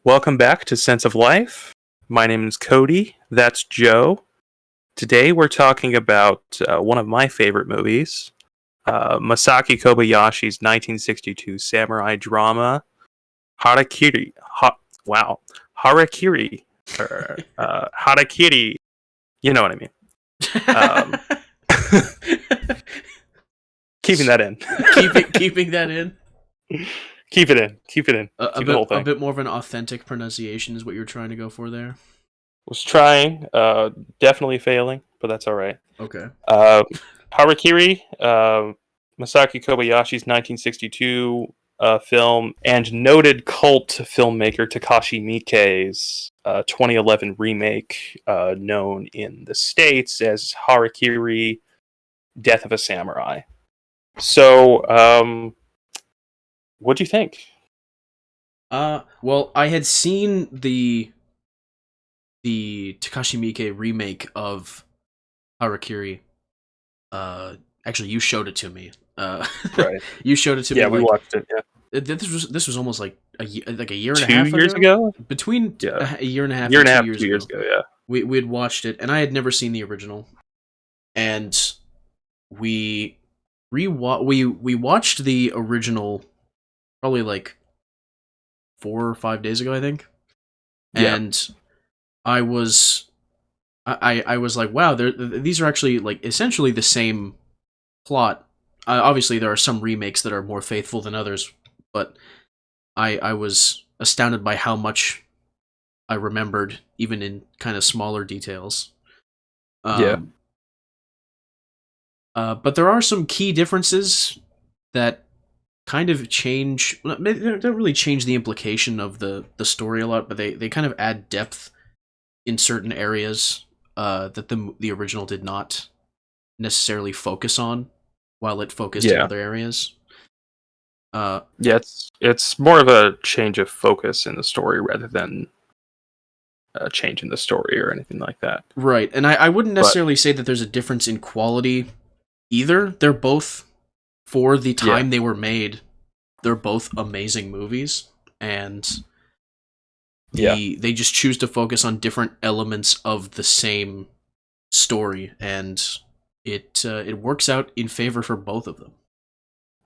Welcome back to Sense of Life. My name is Cody. That's Joe. Today we're talking about one of my favorite movies, Masaki Kobayashi's 1962 samurai drama, Harakiri. Harakiri. Harakiri. You know what I mean. Keeping that in. keeping that in. Keep it in. Keep the whole thing. A bit more of an authentic pronunciation is what you're trying to go for there. Was trying, definitely failing, but that's all right. Okay. Harakiri, Masaki Kobayashi's 1962 film, and noted cult filmmaker Takashi Miike's 2011 remake, known in the States as Hara-kiri, Death of a Samurai. So, what do you think? Well, I had seen the Takashi Miike remake of Harakiri. Actually, you showed it to me. Right. You showed it to me. Yeah, we watched it. Yeah. This was almost like a year and a half ago. 2 years ago. Between a year and a half, 2 years ago. Yeah. We had watched it, and I had never seen the original, and we watched the original probably like 4 or 5 days ago, I think. Yeah. And I was like, wow, these are actually like essentially the same plot. Obviously, there are some remakes that are more faithful than others, but I was astounded by how much I remembered, even in kind of smaller details. But there are some key differences that kind of change. They don't really change the implication of the story a lot, but they kind of add depth in certain areas that the original did not necessarily focus on, while it focused in other areas. It's more of a change of focus in the story rather than a change in the story or anything like that. Right, and I wouldn't necessarily say that there's a difference in quality either. They're both, for the time they were made, they're both amazing movies, and they just choose to focus on different elements of the same story, and it works out in favor for both of them.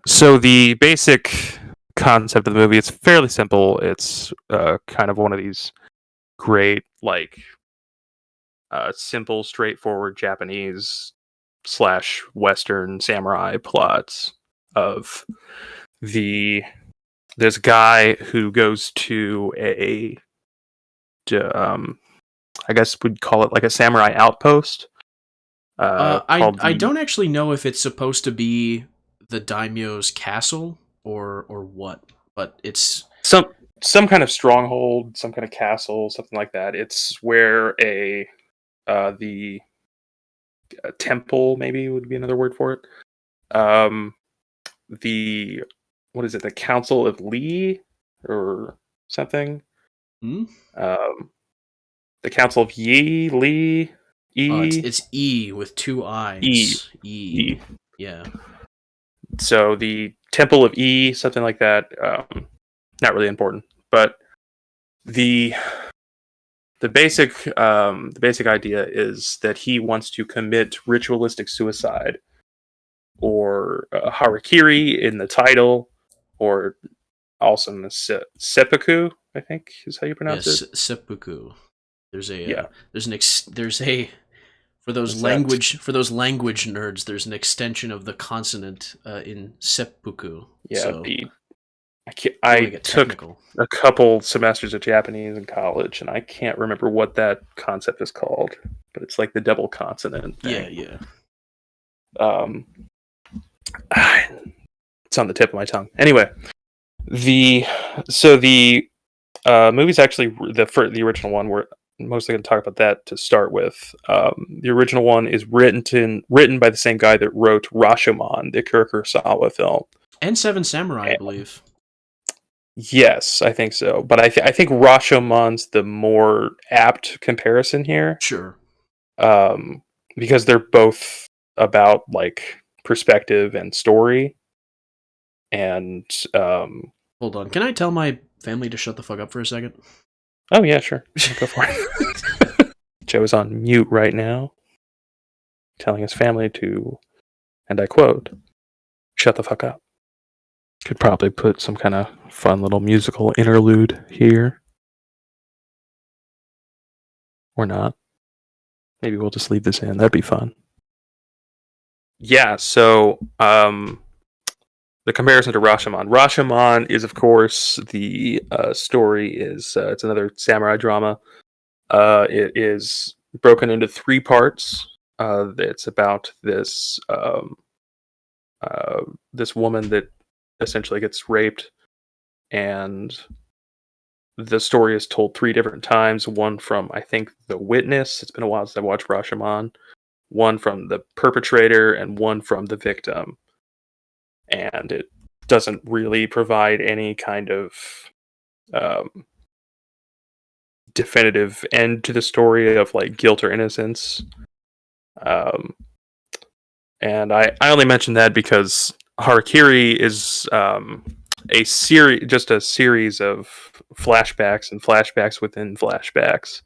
So the basic concept of the movie, it's fairly simple. It's kind of one of these great, like, simple, straightforward Japanese / Western samurai plots of this guy who goes to I guess we'd call it like a samurai outpost. I don't actually know if it's supposed to be the daimyo's castle or what, but it's some kind of stronghold, some kind of castle, something like that. It's where the temple, maybe would be another word for it. The Council of Lee or something? Hmm? The Council of Lee. It's E with 2 I's. E. Yeah. So the Temple of E, something like that. Not really important, but the basic idea is that he wants to commit ritualistic suicide, or Harakiri in the title, or also seppuku, I think is how you pronounce it. Seppuku. There's a for those language nerds, there's an extension of the consonant in seppuku. Yeah, so I took a couple semesters of Japanese in college, and I can't remember what that concept is called, but it's like the double consonant thing. Yeah. It's on the tip of my tongue. Anyway, the movie's actually the original one. We're mostly going to talk about that to start with. The original one is written by the same guy that wrote Rashomon, the Akira Kurosawa film, and Seven Samurai, I believe. Yes, I think so. But I think Rashomon's the more apt comparison here. Sure. Because they're both about, like, perspective and story. And hold on. Can I tell my family to shut the fuck up for a second? Oh yeah, sure. Go for it. Joe is on mute right now, telling his family to, and I quote, "Shut the fuck up." Could probably put some kind of fun little musical interlude here, or not. Maybe we'll just leave this in. That'd be fun. Yeah. So, the comparison to Rashomon. Rashomon is, of course, the story is it's another samurai drama. It is broken into three parts. It's about this woman that essentially gets raped, and the story is told three different times. One from, I think, the witness. It's been a while since I watched Rashomon. One from the perpetrator, and one from the victim. And it doesn't really provide any kind of um, definitive end to the story of like guilt or innocence. Um, and I only mention that because Harakiri is a series of flashbacks and flashbacks within flashbacks.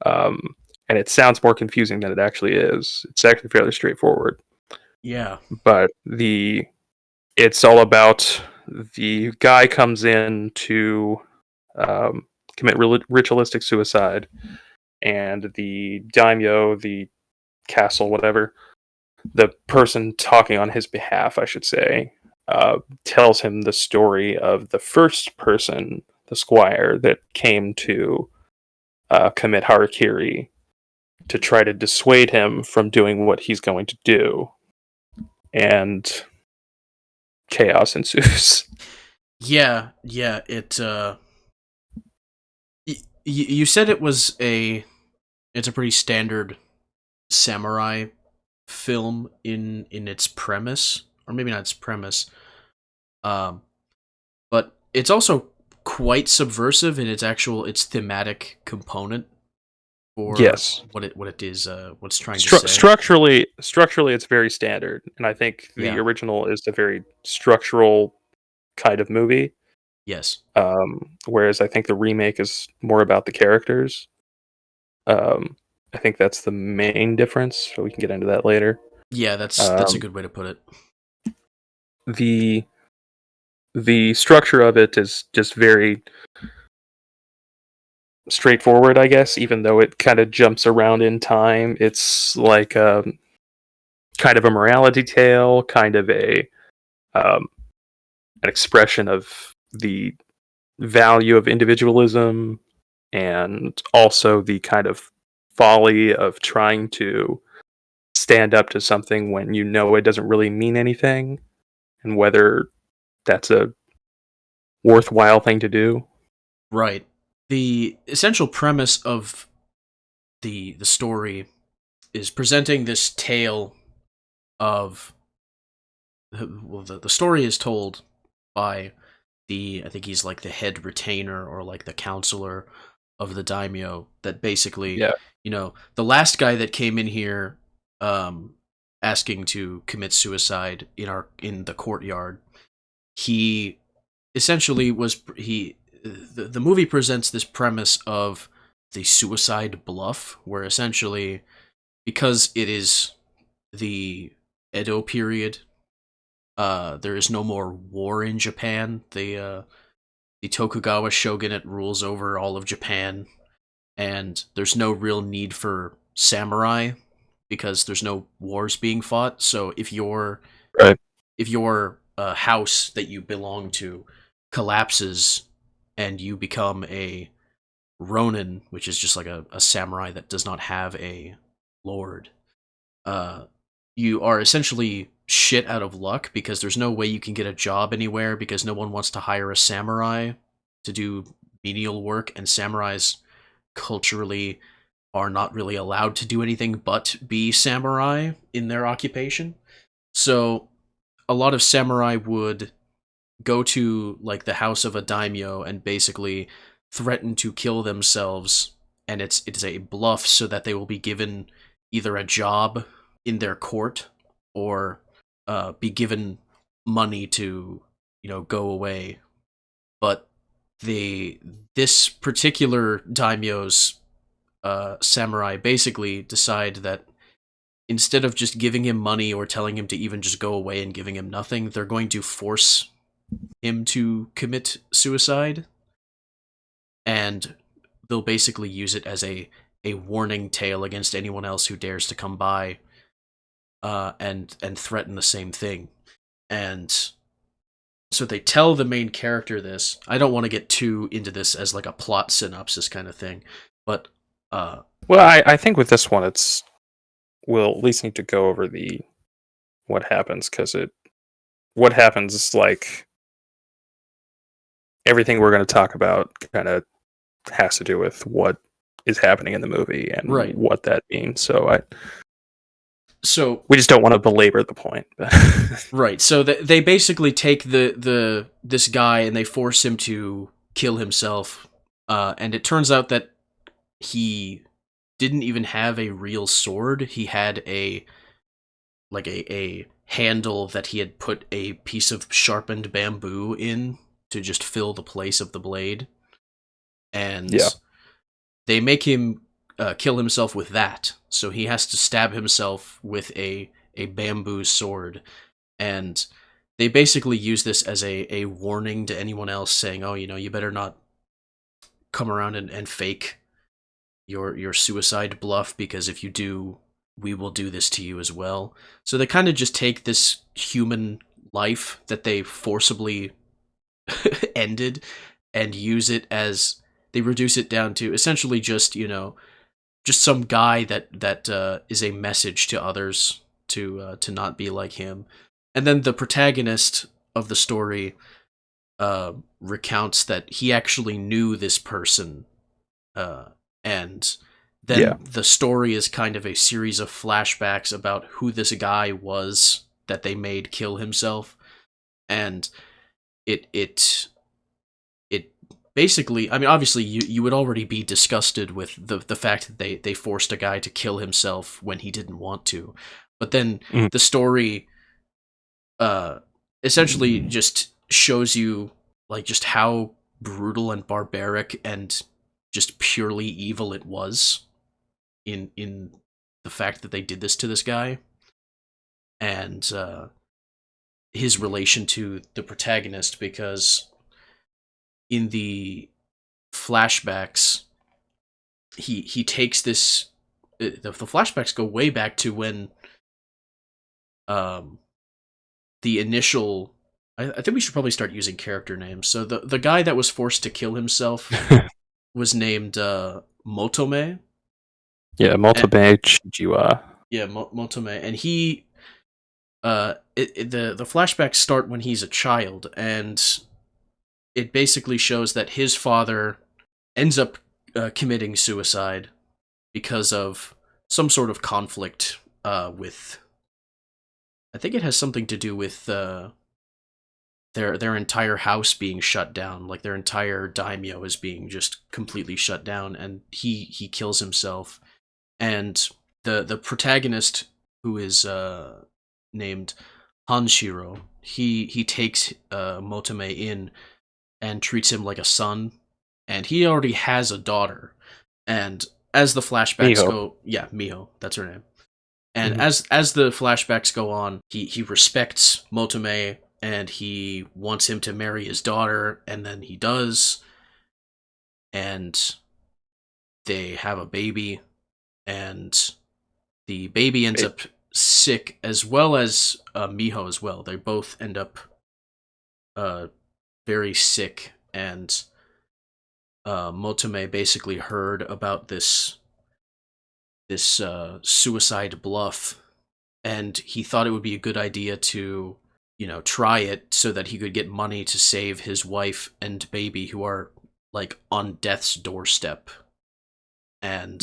Um, and it sounds more confusing than it actually is. It's actually fairly straightforward. Yeah. But it's all about the guy comes in to commit ritualistic suicide, and the daimyo, the castle, whatever, the person talking on his behalf, I should say, tells him the story of the first person, the squire, that came to commit Harakiri to try to dissuade him from doing what he's going to do. And chaos ensues. Yeah, you said it's a pretty standard samurai film in its premise, or maybe not its premise. Um, but it's also quite subversive in its thematic component for Yes. what it is what's trying to say. Structurally, it's very standard, and I think the Yeah. original is a very structural kind of movie. Yes. Whereas I think the remake is more about the characters. Um, I think that's the main difference. So we can get into that later. Yeah, that's a Um, good way to put it. the the structure of it is just very straightforward, I guess. Even though it kind of jumps around in time, it's like kind of a morality tale, kind of um, an expression of the value of individualism, and also the kind of folly of trying to stand up to something when you know it doesn't really mean anything, and whether that's a worthwhile thing to do. Right. The essential premise of the story is presenting this tale of well, the story is told by I think he's like the head retainer or like the counselor of the daimyo, that basically, Yeah. the last guy that came in here um asking to commit suicide in the courtyard, he essentially was he the movie presents this premise of the suicide bluff, where essentially, because it is the Edo period, there is no more war in Japan. The Tokugawa shogunate rules over all of Japan, and there's no real need for samurai because there's no wars being fought. So Right. if your house that you belong to collapses and you become a ronin, which is just like a samurai that does not have a lord, uh, you are essentially shit out of luck because there's no way you can get a job anywhere because no one wants to hire a samurai to do menial work, and samurais culturally are not really allowed to do anything but be samurai in their occupation. So a lot of samurai would go to like the house of a daimyo and basically threaten to kill themselves, and it's a bluff so that they will be given either a job in their court or be given money to go away. But this particular daimyo's samurai basically decide that instead of just giving him money or telling him to even just go away and giving him nothing, they're going to force him to commit suicide, and they'll basically use it as a warning tale against anyone else who dares to come by and threaten the same thing. And so they tell the main character this. I don't want to get too into this as like a plot synopsis kind of thing, but well, I think with this one, we'll at least need to go over what happens, because what happens is like everything we're going to talk about kind of has to do with what is happening in the movie and right. what that means. So we just don't want to belabor the point. Right. So they basically take this guy and they force him to kill himself. And it turns out that he didn't even have a real sword. He had a handle that he had put a piece of sharpened bamboo in to just fill the place of the blade. And they make him kill himself with that. So he has to stab himself with a bamboo sword. And they basically use this as a warning to anyone else, saying, oh, you better not come around and fake your suicide bluff, because if you do, we will do this to you as well. So they kind of just take this human life that they forcibly ended and use it as, they reduce it down to essentially just some guy that is a message to others to not be like him. And then the protagonist of the story recounts that he actually knew this person, and then the story is kind of a series of flashbacks about who this guy was that they made kill himself. And it basically, I mean, obviously you would already be disgusted with the fact that they forced a guy to kill himself when he didn't want to. But then the story essentially just shows you like just how brutal and barbaric and just purely evil it was in the fact that they did this to this guy, and his relation to the protagonist, because in the flashbacks he takes this, the flashbacks go way back to when the initial, I think we should probably start using character names. So the guy that was forced to kill himself was named Motome. Yeah, Motome Chijiwa. Yeah, Motome, and he the flashbacks start when he's a child, and it basically shows that his father ends up committing suicide because of some sort of conflict with, I think it has something to do with their entire house being shut down. Like their entire daimyo is being just completely shut down, and he kills himself. And the protagonist, who is named Hanshiro, he takes Motome in and treats him like a son, and he already has a daughter. And as the flashbacks go, Miho, that's her name. And as the flashbacks go on, he respects Motome and he wants him to marry his daughter, and then he does, and they have a baby, and the baby ends up sick, as well as Miho as well. They both end up very sick, and Motome basically heard about this suicide bluff, and he thought it would be a good idea to try it so that he could get money to save his wife and baby, who are like on death's doorstep. And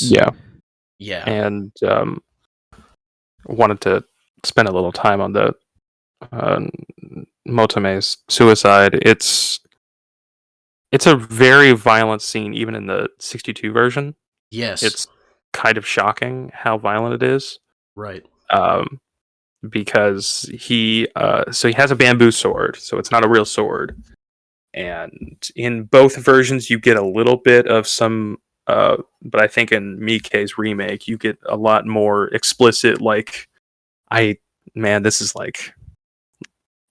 and wanted to spend a little time on the Motome's suicide. It's a very violent scene, even in the 62 version. Yes, it's kind of shocking how violent it is. Right. Because he has a bamboo sword, so it's not a real sword, And in both versions, you get a little bit of some, but I think in Miike's remake, you get a lot more explicit. Like, this is like,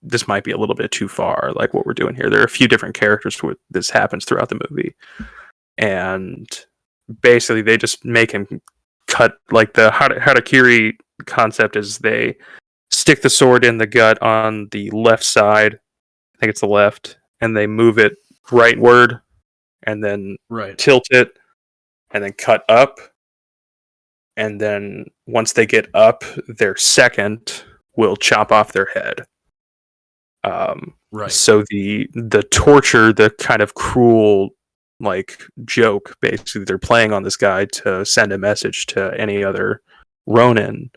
this might be a little bit too far. Like what we're doing here. There are a few different characters where this happens throughout the movie, and basically they just make him cut. Like the Harakiri concept is they stick the sword in the gut on the left side. I think it's the left, and they move it rightward, and then tilt it, and then cut up. And then once they get up, their second will chop off their head. So the torture, the kind of cruel like joke, basically they're playing on this guy to send a message to any other Ronin,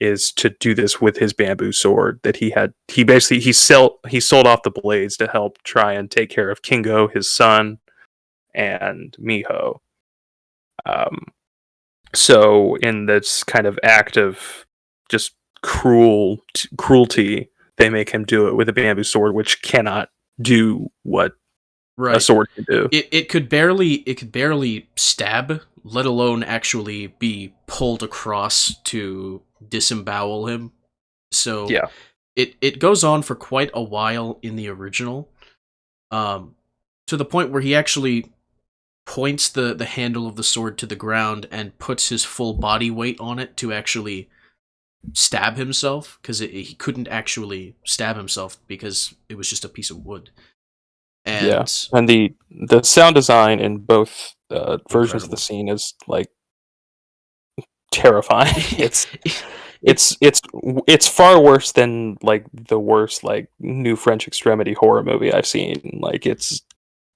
is to do this with his bamboo sword that he had. He sold off the blades to help try and take care of Kingo, his son, and Miho. So in this kind of act of just cruelty, they make him do it with a bamboo sword, which cannot do what a sword can do. It could barely stab, let alone actually be pulled across to disembowel him. So it goes on for quite a while in the original, to the point where he actually points the handle of the sword to the ground and puts his full body weight on it to actually stab himself, because he couldn't actually stab himself because it was just a piece of wood. And and the sound design in both versions of the scene is like terrifying. It's far worse than like the worst like new French extremity horror movie I've seen. Like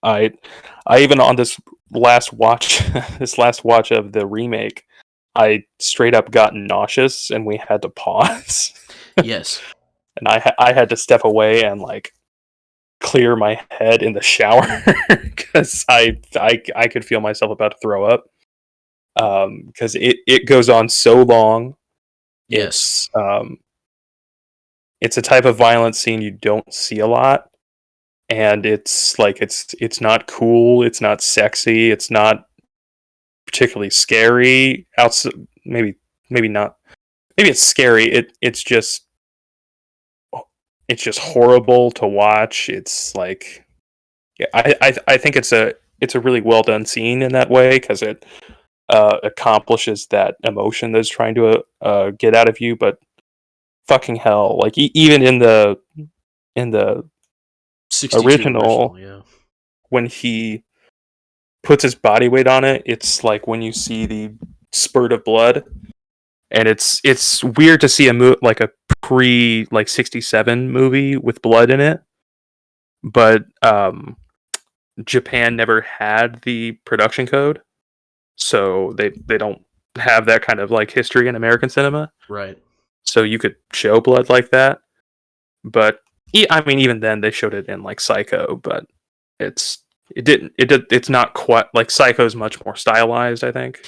I even on this last watch of the remake, I straight up got nauseous and we had to pause. Yes. And I had to step away and like clear my head in the shower because I could feel myself about to throw up. Because it goes on so long. Yes. It's a type of violent scene you don't see a lot. And it's like it's not cool, it's not sexy, it's not particularly scary. Maybe not. Maybe it's scary. It's just horrible to watch. It's like, I think it's a really well done scene in that way because it accomplishes that emotion that it's trying to get out of you. But fucking hell, like even in the original, when he puts his body weight on it, it's like when you see the spurt of blood, and it's weird to see like a pre like 67 movie with blood in it, but Japan never had the production code, so they don't have that kind of like history in American cinema, right? So you could show blood like that, but I mean even then they showed it in like Psycho, but it's not quite like Psycho's much more stylized, I think.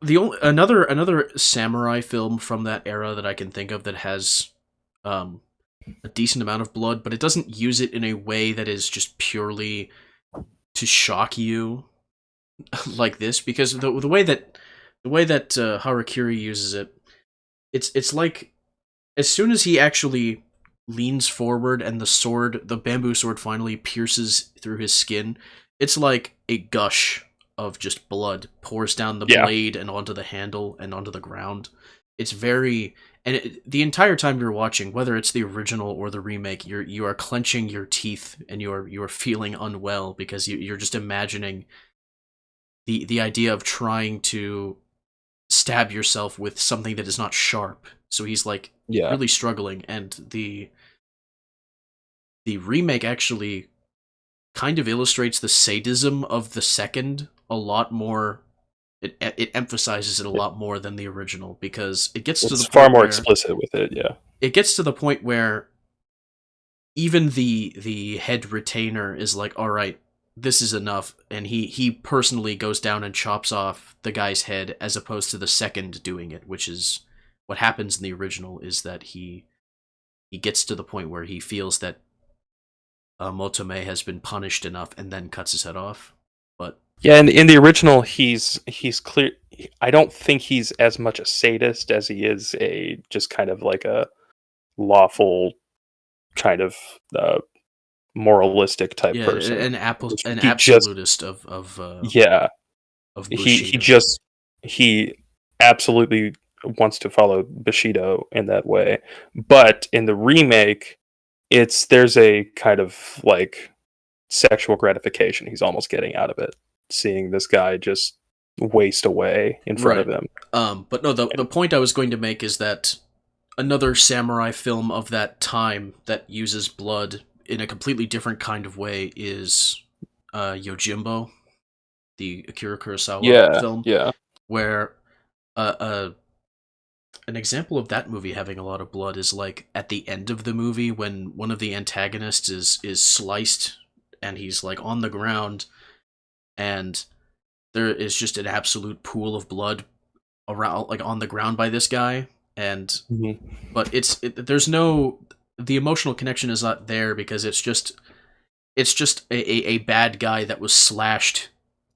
The only another samurai film from that era that I can think of that has a decent amount of blood, but it doesn't use it in a way that is just purely to shock you like this, because the way that Harakiri uses it, it's like as soon as he actually leans forward and the bamboo sword finally pierces through his skin, it's like a gush of just blood pours down the blade and onto the handle and onto the ground. It's very, and the entire time you're watching, whether it's the original or the remake, you are clenching your teeth and you are feeling unwell because you're just imagining the idea of trying to stab yourself with something that is not sharp. So he's like really struggling, and the remake actually kind of illustrates the sadism of the second a lot more. It emphasizes it a lot more than the original, because it's far more explicit with it. Yeah, it gets to the point where even the head retainer is like, all right, this is enough, and he personally goes down and chops off the guy's head, as opposed to the second doing it, which is what happens in the original, is that he gets to the point where he feels that Motome has been punished enough, and then cuts his head off. But Yeah, and in the original, he's clear. I don't think he's as much a sadist as he is a just kind of like a lawful kind of uh, moralistic type yeah, person. an He just absolutist yeah of he Bushido. just he absolutely wants to follow Bushido in that way. But in the remake, there's a kind of like sexual gratification he's almost getting out of it, seeing this guy just waste away in front of Right. him. But no, the point I was going to make is that another samurai film of that time that uses blood in a completely different kind of way is Yojimbo, the Akira Kurosawa Yeah, film, yeah. where uh, uh, an example of that movie having a lot of blood is like at the end of the movie when one of the antagonists is sliced and he's like on the ground, and there is just an absolute pool of blood around, like on the ground by this guy. And Mhm. but there's no, the emotional connection is not there because it's just a bad guy that was slashed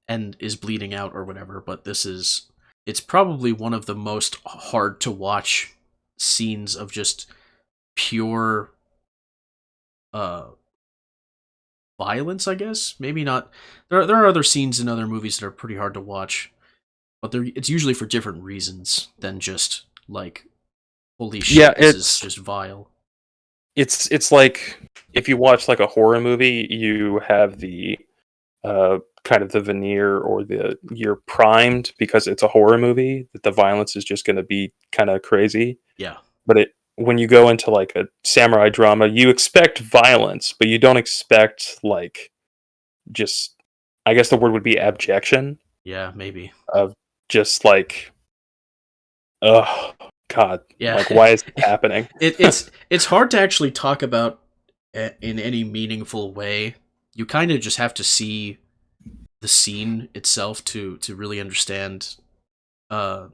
and is bleeding out or whatever. But it's probably one of the most hard to watch scenes of just pure uh violence, I guess. Maybe not. There are other scenes in other movies that are pretty hard to watch, but it's usually for different reasons than just like, holy Yeah, shit, this is just vile. it's like if you watch like a horror movie, you have the kind of the veneer or you're primed because it's a horror movie that the violence is just going to be kind of crazy. Yeah. But when you go into like a samurai drama, you expect violence, but you don't expect like just, I guess the word would be abjection Yeah, maybe. of just like, oh god, Yeah. like why is this happening? It's hard to actually talk about in any meaningful way. You kind of just have to see the scene itself to really understand uh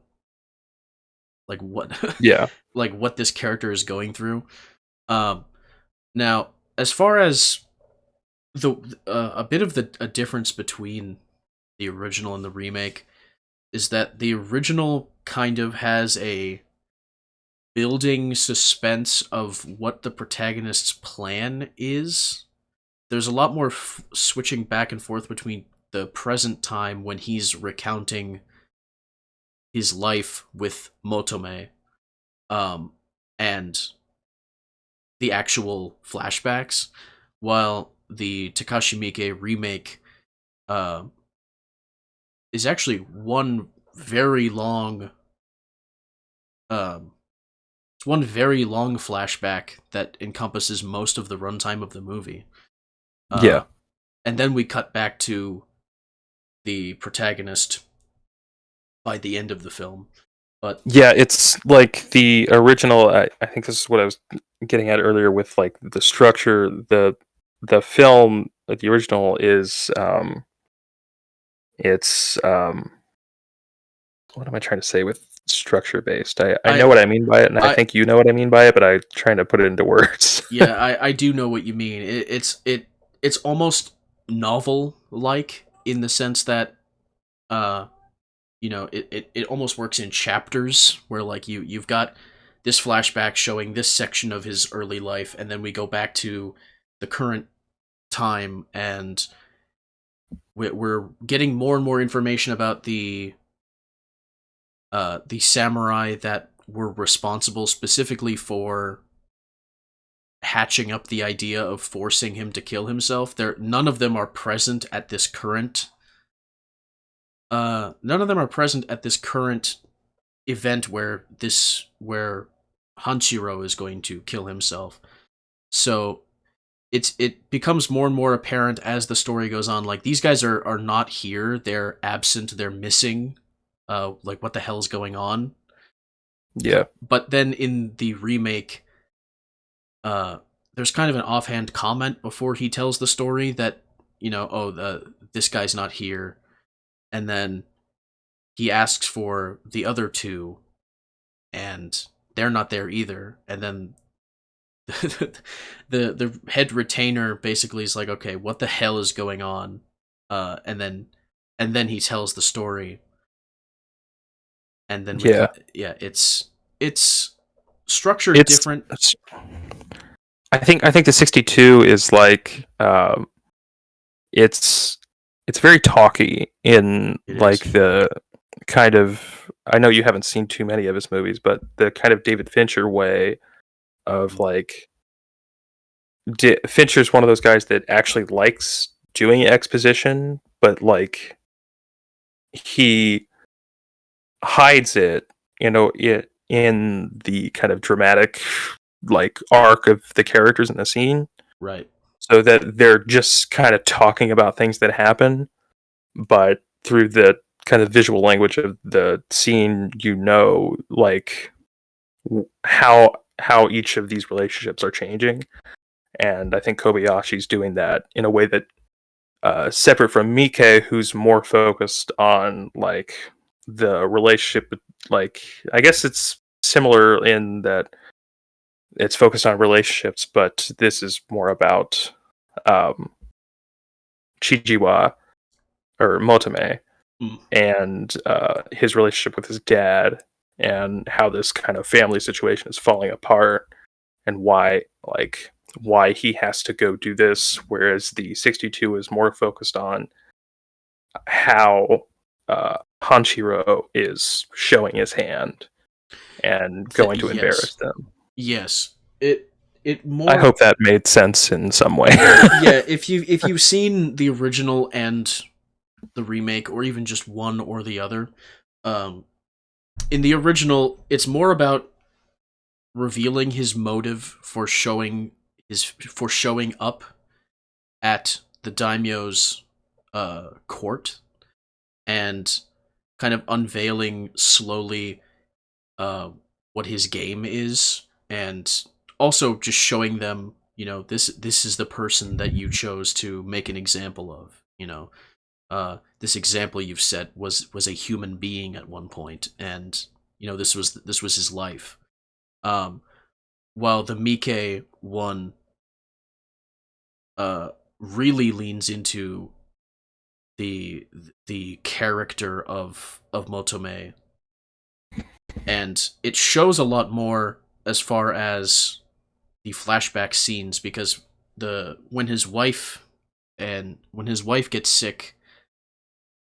like what Yeah. like what this character is going through. Um Now, as far as the a bit of a difference between the original and the remake is that the original kind of has a building suspense of what the protagonist's plan is. There's a lot more switching back and forth between the present time when he's recounting his life with Motome, um, and the actual flashbacks, while the Takashi Miike remake uh, is actually one very long um, it's one very long flashback that encompasses most of the runtime of the movie. Yeah. Uh, and then we cut back to the protagonist by the end of the film. But Yeah, it's like the original. I think this is what I was getting at earlier with like the structure. The film, the original is it's what am I trying to say with structure based? I know I what I mean by it, and I I think you know what I mean by it, but I'm trying to put it into words. yeah, I do know what you mean. It's almost novel like in the sense that uh it almost works in chapters where like you've got this flashback showing this section of his early life, and then we go back to the current time, and we're getting more and more information about the samurai that were responsible specifically for hatching up the idea of forcing him to kill himself. There, none of them are present at this current. None of them are present at this current event where Hanshiro is going to kill himself. So it becomes more and more apparent as the story goes on. Like, these guys are not here. They're absent. They're missing. Like, what the hell's going on? Yeah, But then in the remake, uh, there's kind of an offhand comment before he tells the story that, oh, this guy's not here, and then he asks for the other two, and they're not there either, and then the head retainer basically is like, okay, what the hell is going on? And then he tells the story, and then Yeah, it's structured it's. different. I think the 62 is like it's it's very talky in It like is. the kind of, I know you haven't seen too many of his movies, but the kind of David Fincher way of like Fincher's one of those guys that actually likes doing exposition, but like he hides it, in the kind of dramatic like arc of the characters in the scene, Right. so that they're just kind of talking about things that happen, but through the kind of visual language of the scene, like how each of these relationships are changing. And I think Kobayashi's doing that in a way that, separate from Miike, who's more focused on like the relationship. Like, I guess it's similar in that it's focused on relationships, but this is more about um, Chijiwa or Motome Mm. and his relationship with his dad, and how this kind of family situation is falling apart, and why he has to go do this, whereas the 62 is more focused on how Hanshiro is showing his hand and going to Yes. embarrass them. Yes. It I more. hope that made sense in some way. Yeah, if you've seen the original and the remake, or even just one or the other, um, in the original, it's more about revealing his motive for showing up at the daimyo's court, and kind of unveiling slowly uh, what his game is, and also just showing them, this is the person that you chose to make an example of. This example you've set was a human being at one point, and this was his life. Um, while the Miike one uh, really leans into the the character of Motome, and it shows a lot more as far as the flashback scenes, because the when his wife gets sick,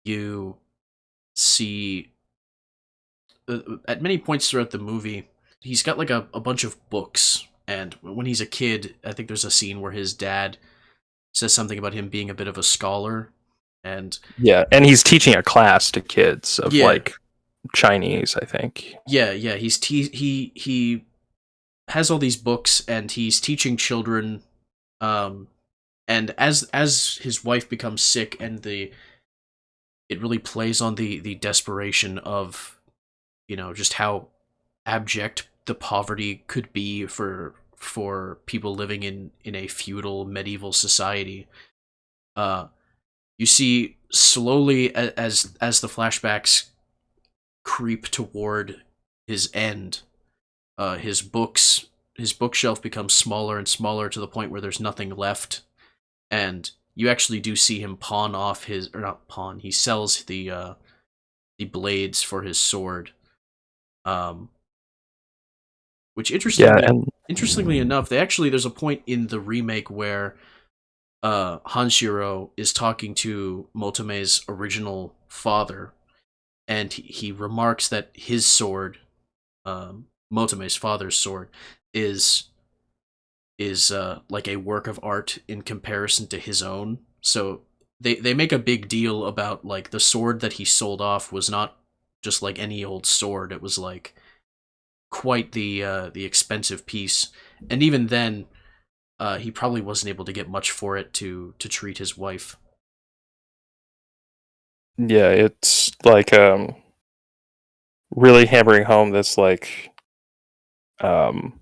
you see at many points throughout the movie, he's got like a bunch of books, and when he's a kid, I think there's a scene where his dad says something about him being a bit of a scholar, and Yeah, and he's teaching a class to kids of yeah, like Chinese, I think. yeah, he has all these books, and he's teaching children, um and as his wife becomes sick, and the it really plays on the desperation of, just how abject the poverty could be for people living in a feudal medieval society. uh you see slowly, as the flashbacks creep toward his end, his bookshelf becomes smaller and smaller, to the point where there's nothing left, and you actually do see him pawn off his, or not pawn, he sells the blades for his sword. um which Yeah, and interestingly enough, there's a point in the remake where Hanshiro is talking to Motome's original father, and he remarks that his sword, Motome's father's sword, is like a work of art in comparison to his own. So they make a big deal about, like, the sword that he sold off was not just like any old sword. It was like quite the expensive piece, and even then, he probably wasn't able to get much for it to treat his wife. yeah, it's like really hammering home this like um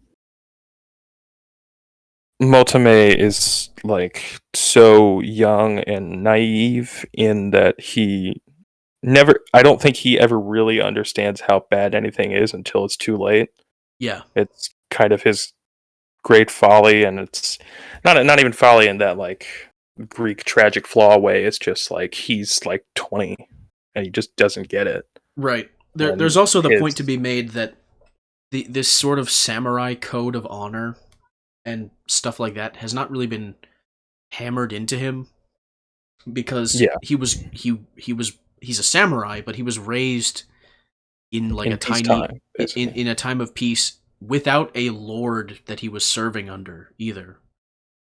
Motome is like so young and naive in that he never I don't think he ever really understands how bad anything is until it's too late. Yeah, It's kind of his great folly, and it's not even folly in that like Greek tragic flaw way. It's just like he's like 20 and he just doesn't get it. Right. There's And also the his point to be made that this sort of samurai code of honor and stuff like that has not really been hammered into him because yeah, he's a samurai, but he was raised in like a in tiny peacetime, basically. in a time of peace without a lord that he was serving under either.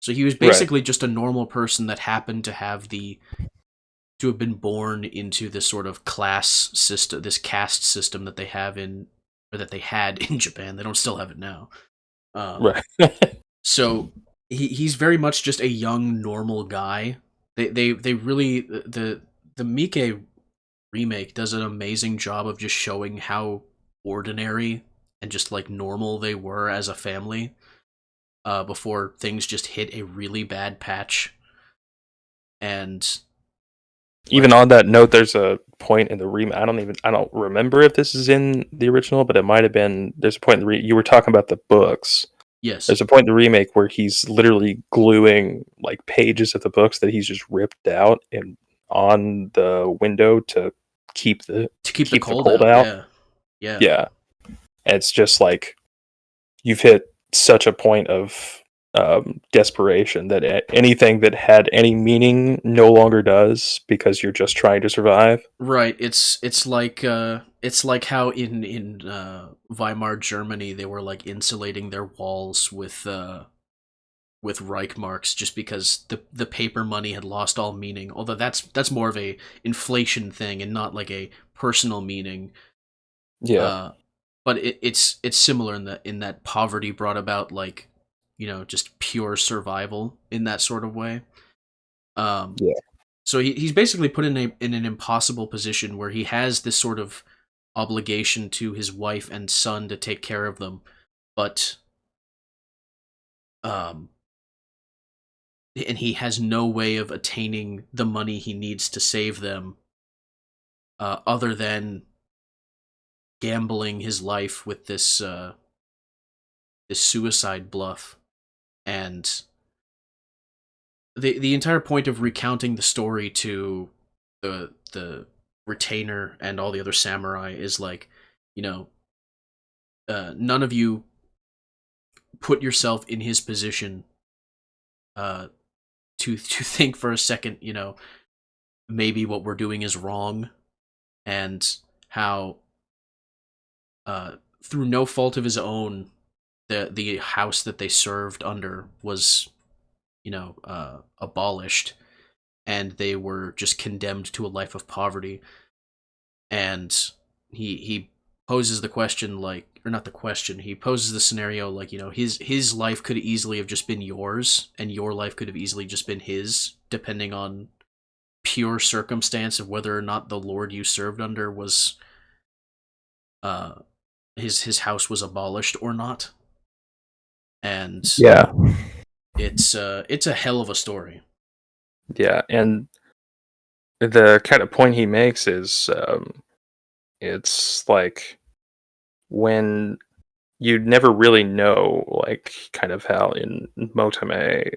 So he was Right. basically just a normal person that happened to have been born into this sort of class system, this caste system that they have in or that they had in Japan. They don't still have it now. Um, Right. so he's very much just a young normal guy. They really the Miike remake does an amazing job of just showing how ordinary and just like normal they were as a family before things just hit a really bad patch. And Even like on that note, there's a point in the remake. I don't remember if this is in the original, but it might have been. There's a point in you were talking about the books. yes, There's a point in the remake where he's literally gluing like pages of the books that he's just ripped out and on the window to keep the to keep the keep the cold cold out. out. Yeah, yeah, Yeah, and it's just like you've hit such a point of desperation that anything that had any meaning no longer does because you're just trying to survive. right. It's like how in Weimar Germany they were like insulating their walls with Reich marks just because the paper money had lost all meaning. Although that's more of a inflation thing and not like a personal meaning. Yeah, Uh, but it's similar in that poverty brought about like just pure survival in that sort of way. Um, yeah, so he's basically put in an impossible position where he has this sort of obligation to his wife and son to take care of them, but um, and he has no way of attaining the money he needs to save them, other than gambling his life with this suicide bluff. And the entire point of recounting the story to the retainer and all the other samurai is like, you know, none of you put yourself in his position uh, to think for a second, maybe what we're doing is wrong, and how through no fault of his own, the house that they served under was abolished, and they were just condemned to a life of poverty. And he poses the question, like, or not the question, he poses the scenario like, his life could easily have just been yours, and your life could have easily just been his, depending on pure circumstance of whether or not the lord you served under was uh his house was abolished or not. And yeah, it's a hell of a story. yeah. And the kind of point he makes is it's like when you never really know, like, kind of how in Motame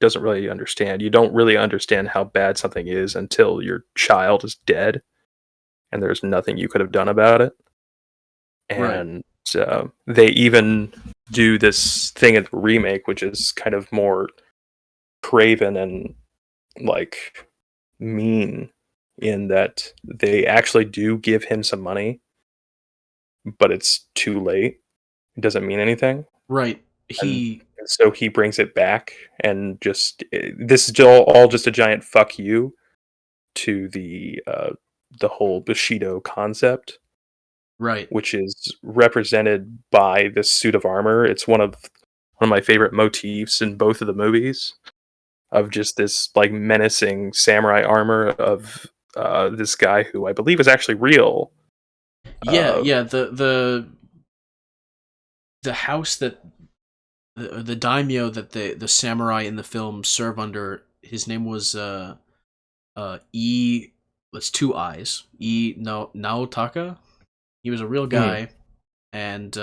doesn't really understand. You don't really understand how bad something is until your child is dead and there's nothing you could have done about it. Right. And they even do this thing in the remake, which is kind of more craven and like mean, in that they actually do give him some money, but it's too late. It doesn't mean anything. Right. And He so he brings it back, and just this is all just a giant fuck you to the whole Bushido concept, right. which is represented by this suit of armor. It's one of my favorite motifs in both of the movies, of just this like menacing samurai armor of this guy who I believe is actually real. Yeah, Uh, yeah, the house that the daimyo that the samurai in the film serve under, his name was E that's two eyes. Naotaka. He was a real hmm, guy, and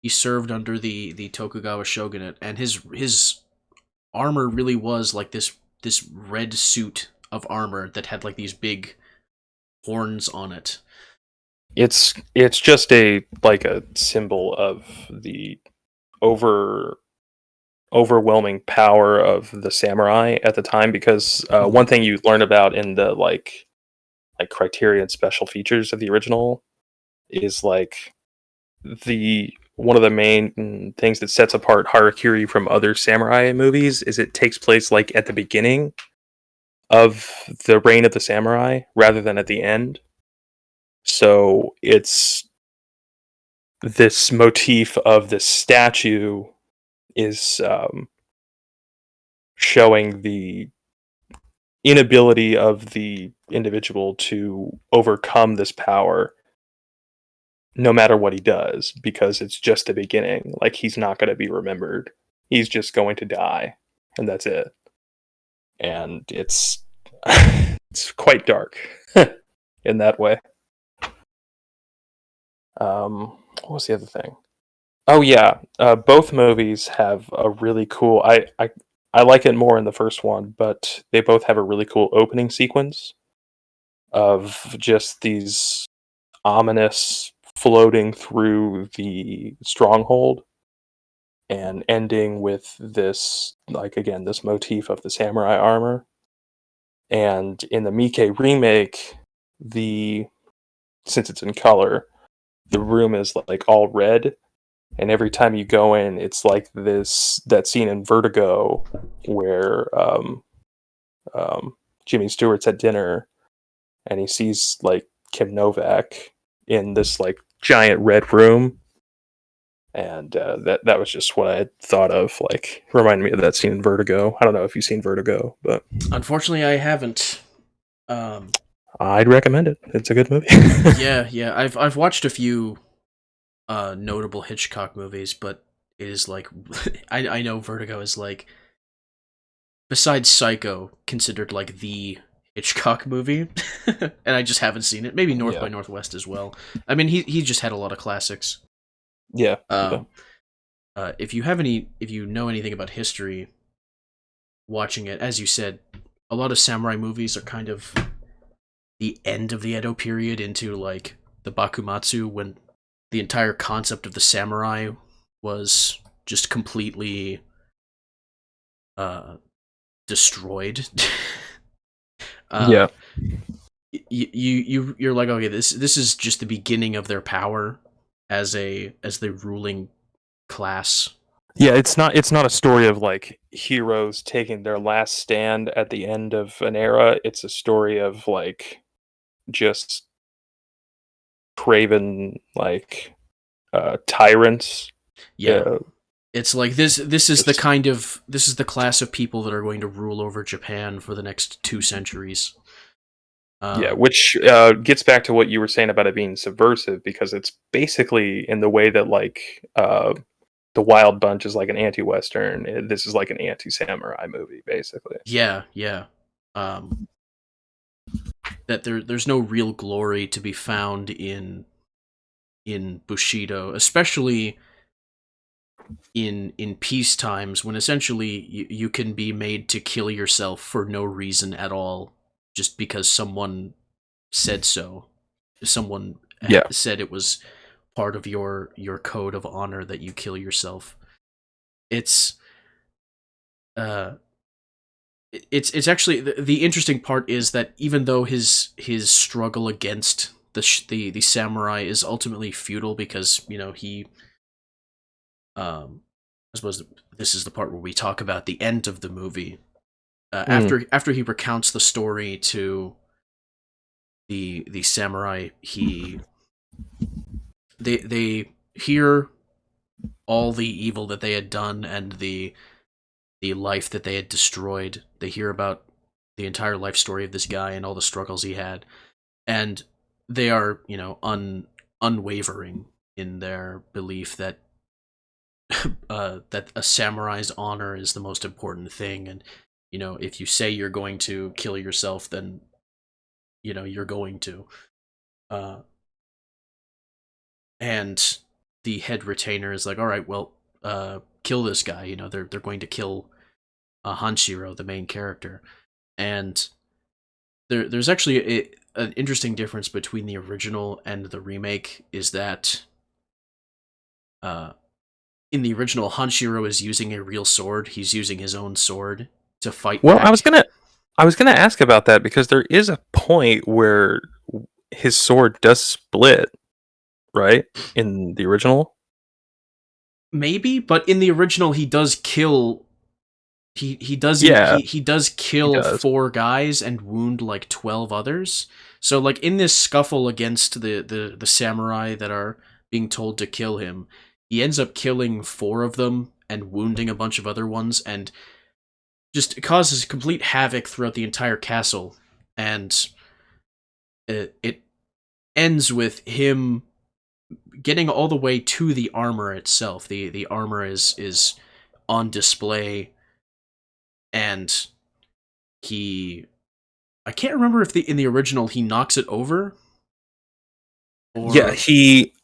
he served under the Tokugawa shogunate, and his armor really was like this red suit of armor that had like these big horns on it. It's just a like a symbol of the over overwhelming power of the samurai at the time, because one thing you learn about in the like Criterion special features of the original is like the one of the main things that sets apart Harakiri from other samurai movies is it takes place like at the beginning of the reign of the samurai rather than at the end. So it's this motif of the statue is showing the inability of the individual to overcome this power no matter what he does, because it's just the beginning. Like, he's not going to be remembered. He's just going to die, and that's it. And it's it's quite dark in that way. What was the other thing? Oh yeah, both movies have a really cool. I like it more in the first one, but they both have a really cool opening sequence of just these ominous floating through the stronghold and ending with this, like, again, this motif of the samurai armor. And in the Miike remake, the since it's in color, the room is like all red, and every time you go in, it's like that scene in Vertigo where um, Jimmy Stewart's at dinner and he sees like Kim Novak in this like giant red room, and that was just what I had thought of. Like, reminded me of that scene in Vertigo. I don't know if you've seen Vertigo, but Unfortunately, I haven't. Um, I'd recommend it. It's a good movie. yeah. I've watched a few notable Hitchcock movies, but it is like I know Vertigo is like, besides Psycho, considered like the Hitchcock movie, and I just haven't seen it. Maybe North by Yeah, Northwest as well. I mean, he just had a lot of classics. yeah, yeah. Um, if you know anything about history, watching it, as you said, a lot of samurai movies are kind of the end of the Edo period into like the Bakumatsu, when the entire concept of the samurai was just completely uh destroyed. uh Yeah. you're like, okay, this is just the beginning of their power as the ruling class. Yeah, it's not a story of like heroes taking their last stand at the end of an era. It's a story of like just craven like tyrants. Yeah, Uh, it's like this is the just kind of this is the class of people that are going to rule over Japan for the next 2 centuries. yeah, uh which gets back to what you were saying about it being subversive, because it's basically in the way that like the Wild Bunch is like an anti-western. This is like an anti-samurai movie, basically. yeah. um that there's no real glory to be found in Bushido, especially in peace times, when essentially you can be made to kill yourself for no reason at all, just because someone said so. Someone Yeah, said it was part of your code of honor that you kill yourself. It's uh it's actually the interesting part is that even though his struggle against the samurai is ultimately futile, because he I suppose this is the part where we talk about the end of the movie. mm, After he recounts the story to the samurai, they hear all the evil that they had done and the life that they had destroyed. They hear about the entire life story of this guy and all the struggles he had, and they are unwavering in their belief that that a samurai's honor is the most important thing, and if you say you're going to kill yourself, then you're going to. uh and the head retainer is like, all right, well, kill this guy. You know, they're going to kill Hanshiro, the main character, and there's actually an interesting difference between the original and the remake. Is that in the original, Hanshiro is using a real sword. He's using his own sword to fight Well, back. I was gonna ask about that because there is a point where his sword does split, right? In the original. Maybe, but in the original, he does kill. He does Yeah, he does he kill does. 4 guys and wound like 12 others. So like in this scuffle against the samurai that are being told to kill him, he ends up killing 4 of them and wounding a bunch of other ones, and just causes complete havoc throughout the entire castle. And it ends with him getting all the way to the armor itself. The armor is on display, and I can't remember if in the original he knocks it over, or Yeah,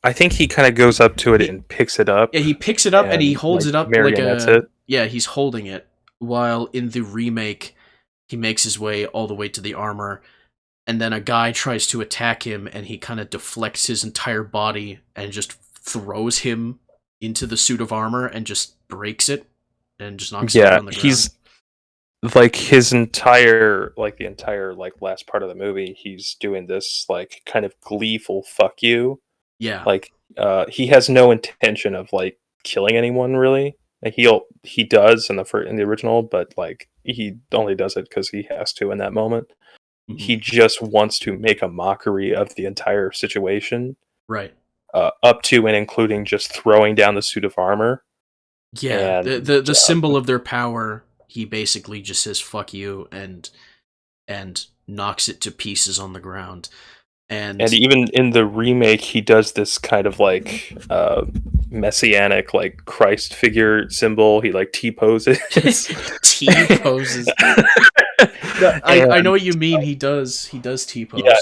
I think he kind of goes up to it and picks it up. yeah, he picks it up and he and holds like it up like marionettes it. yeah, he's holding it, while in the remake he makes his way all the way to the armor, and then a guy tries to attack him and he kind of deflects his entire body and just throws him into the suit of armor and just breaks it and just knocks it over Yeah, on the ground. he's like his entire the entire last part of the movie. He's doing this like kind of gleeful fuck you. Yeah. Like he has no intention of like killing anyone really. Like he does in the original, but like he only does it because he has to in that moment. Mhm. He just wants to make a mockery of the entire situation, Right. up to and including just throwing down the suit of armor. Yeah. And The symbol of their power, he basically just says fuck you and knocks it to pieces on the ground. And even in the remake, he does this kind of like messianic like Christ figure symbol. He like T poses. T poses. I know what you mean. He does T pose. Yeah,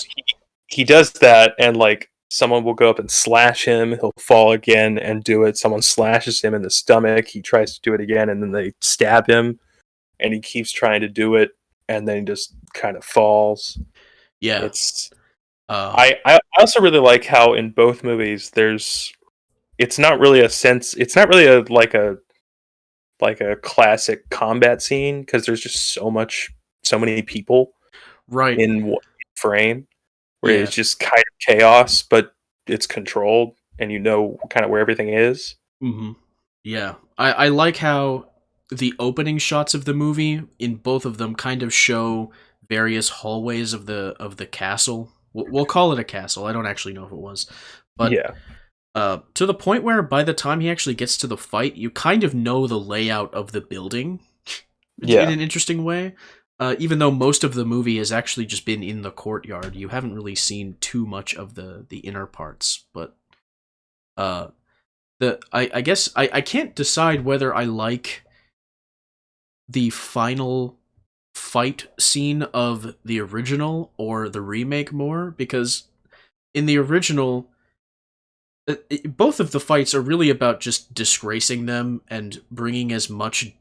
he does that, and like someone will go up and slash him. He'll fall again and do it. Someone slashes him in the stomach. He tries to do it again, and then they stab him, and he keeps trying to do it, and then he just kind of falls. Yeah. It's I also really like how in both movies it's not really a like a classic combat scene because there's just so many people right. in one frame where Yeah. it's just kind of chaos, but it's controlled and you know kind of where everything is. Mm-hmm. Yeah. I like how the opening shots of the movie in both of them kind of show various hallways of the castle. We'll call it a castle. I don't actually know if it was, but Yeah. to the point where by the time he actually gets to the fight, you kind of know the layout of the building in an interesting way. Even though most of the movie has actually just been in the courtyard, you haven't really seen too much of the inner parts. But I guess I can't decide whether I like the final fight scene of the original or the remake more, because in the original both of the fights are really about just disgracing them and bringing as much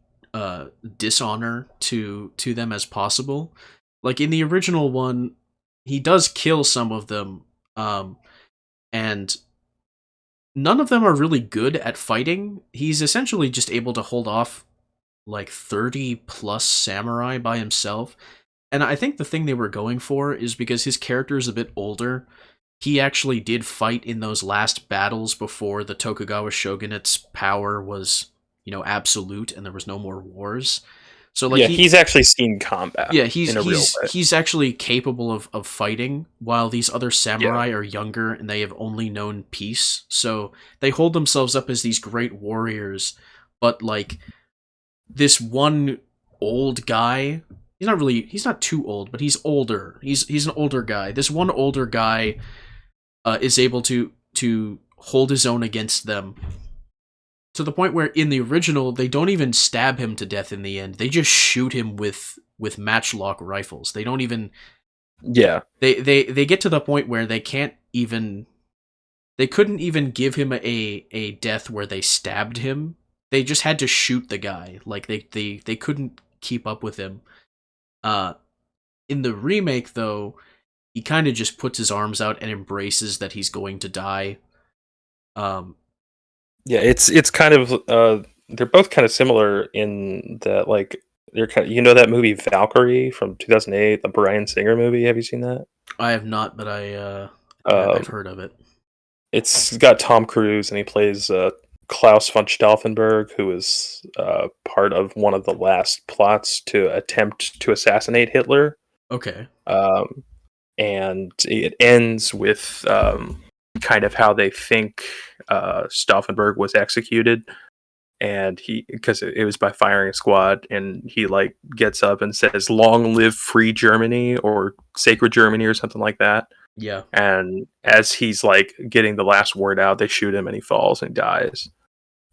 dishonor to them as possible. Like in the original one, he does kill some of them, and none of them are really good at fighting. He's essentially just able to hold off like 30 plus samurai by himself. And I think the thing they were going for is because his character is a bit older, he actually did fight in those last battles before the Tokugawa shogunate's power was, absolute and there was no more wars. So like he's actually seen combat. Yeah, in a real way. he's actually capable of fighting, while these other samurai are younger and they have only known peace. So they hold themselves up as these great warriors, but like this one old guy, he's not too old, but he's older. He's an older guy. This one older guy is able to hold his own against them, to the point where in the original they don't even stab him to death in the end. They just shoot him with matchlock rifles. They don't even they get to the point where they can't even they couldn't even give him a death where they stabbed him. They just had to shoot the guy. Like they couldn't keep up with him. In the remake though, he kind of just puts his arms out and embraces that he's going to die. Yeah, it's kind of they're both kind of similar in that, like, they're kind of, that movie Valkyrie from 2008, the Bryan Singer movie. Have you seen that? I have not, but I've Um, heard of it. it's got Tom Cruise, and he plays Klaus von Stauffenberg, who is part of one of the last plots to attempt to assassinate Hitler. Okay. And it ends with kind of how they think Stauffenberg was executed, and because it was by firing a squad, and he like gets up and says, "Long live free Germany," or "Sacred Germany," or something like that. Yeah. And as he's like getting the last word out, they shoot him and he falls and dies.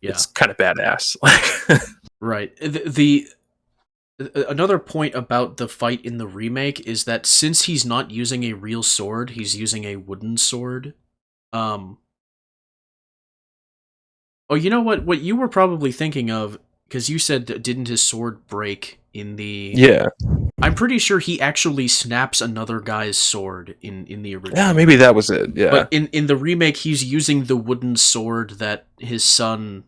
Yeah. It's kind of badass. Right. The another point about the fight in the remake is that since he's not using a real sword, he's using a wooden sword. Oh, you know what? What you were probably thinking of, because you said that didn't his sword break in the... Yeah. I'm pretty sure he actually snaps another guy's sword in the original. Yeah, maybe that was it. Yeah. But in the remake, he's using the wooden sword that his son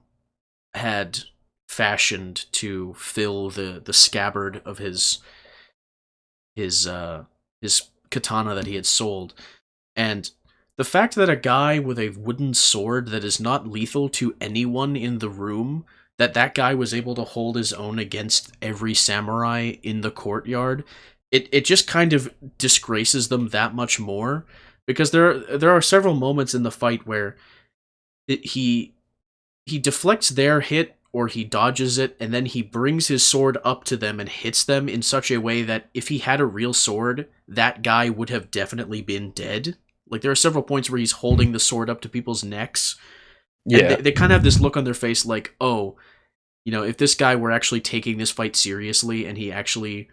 had fashioned to fill the scabbard of his katana that he had sold. And the fact that a guy with a wooden sword that is not lethal to anyone in the room, that guy was able to hold his own against every samurai in the courtyard, it just kind of disgraces them that much more, because there are several moments in the fight where he deflects their hit or he dodges it, and then he brings his sword up to them and hits them in such a way that if he had a real sword, that guy would have definitely been dead. Like, there are several points where he's holding the sword up to people's necks. Yeah. And they kind of have this look on their face like, oh, if this guy were actually taking this fight seriously and he actually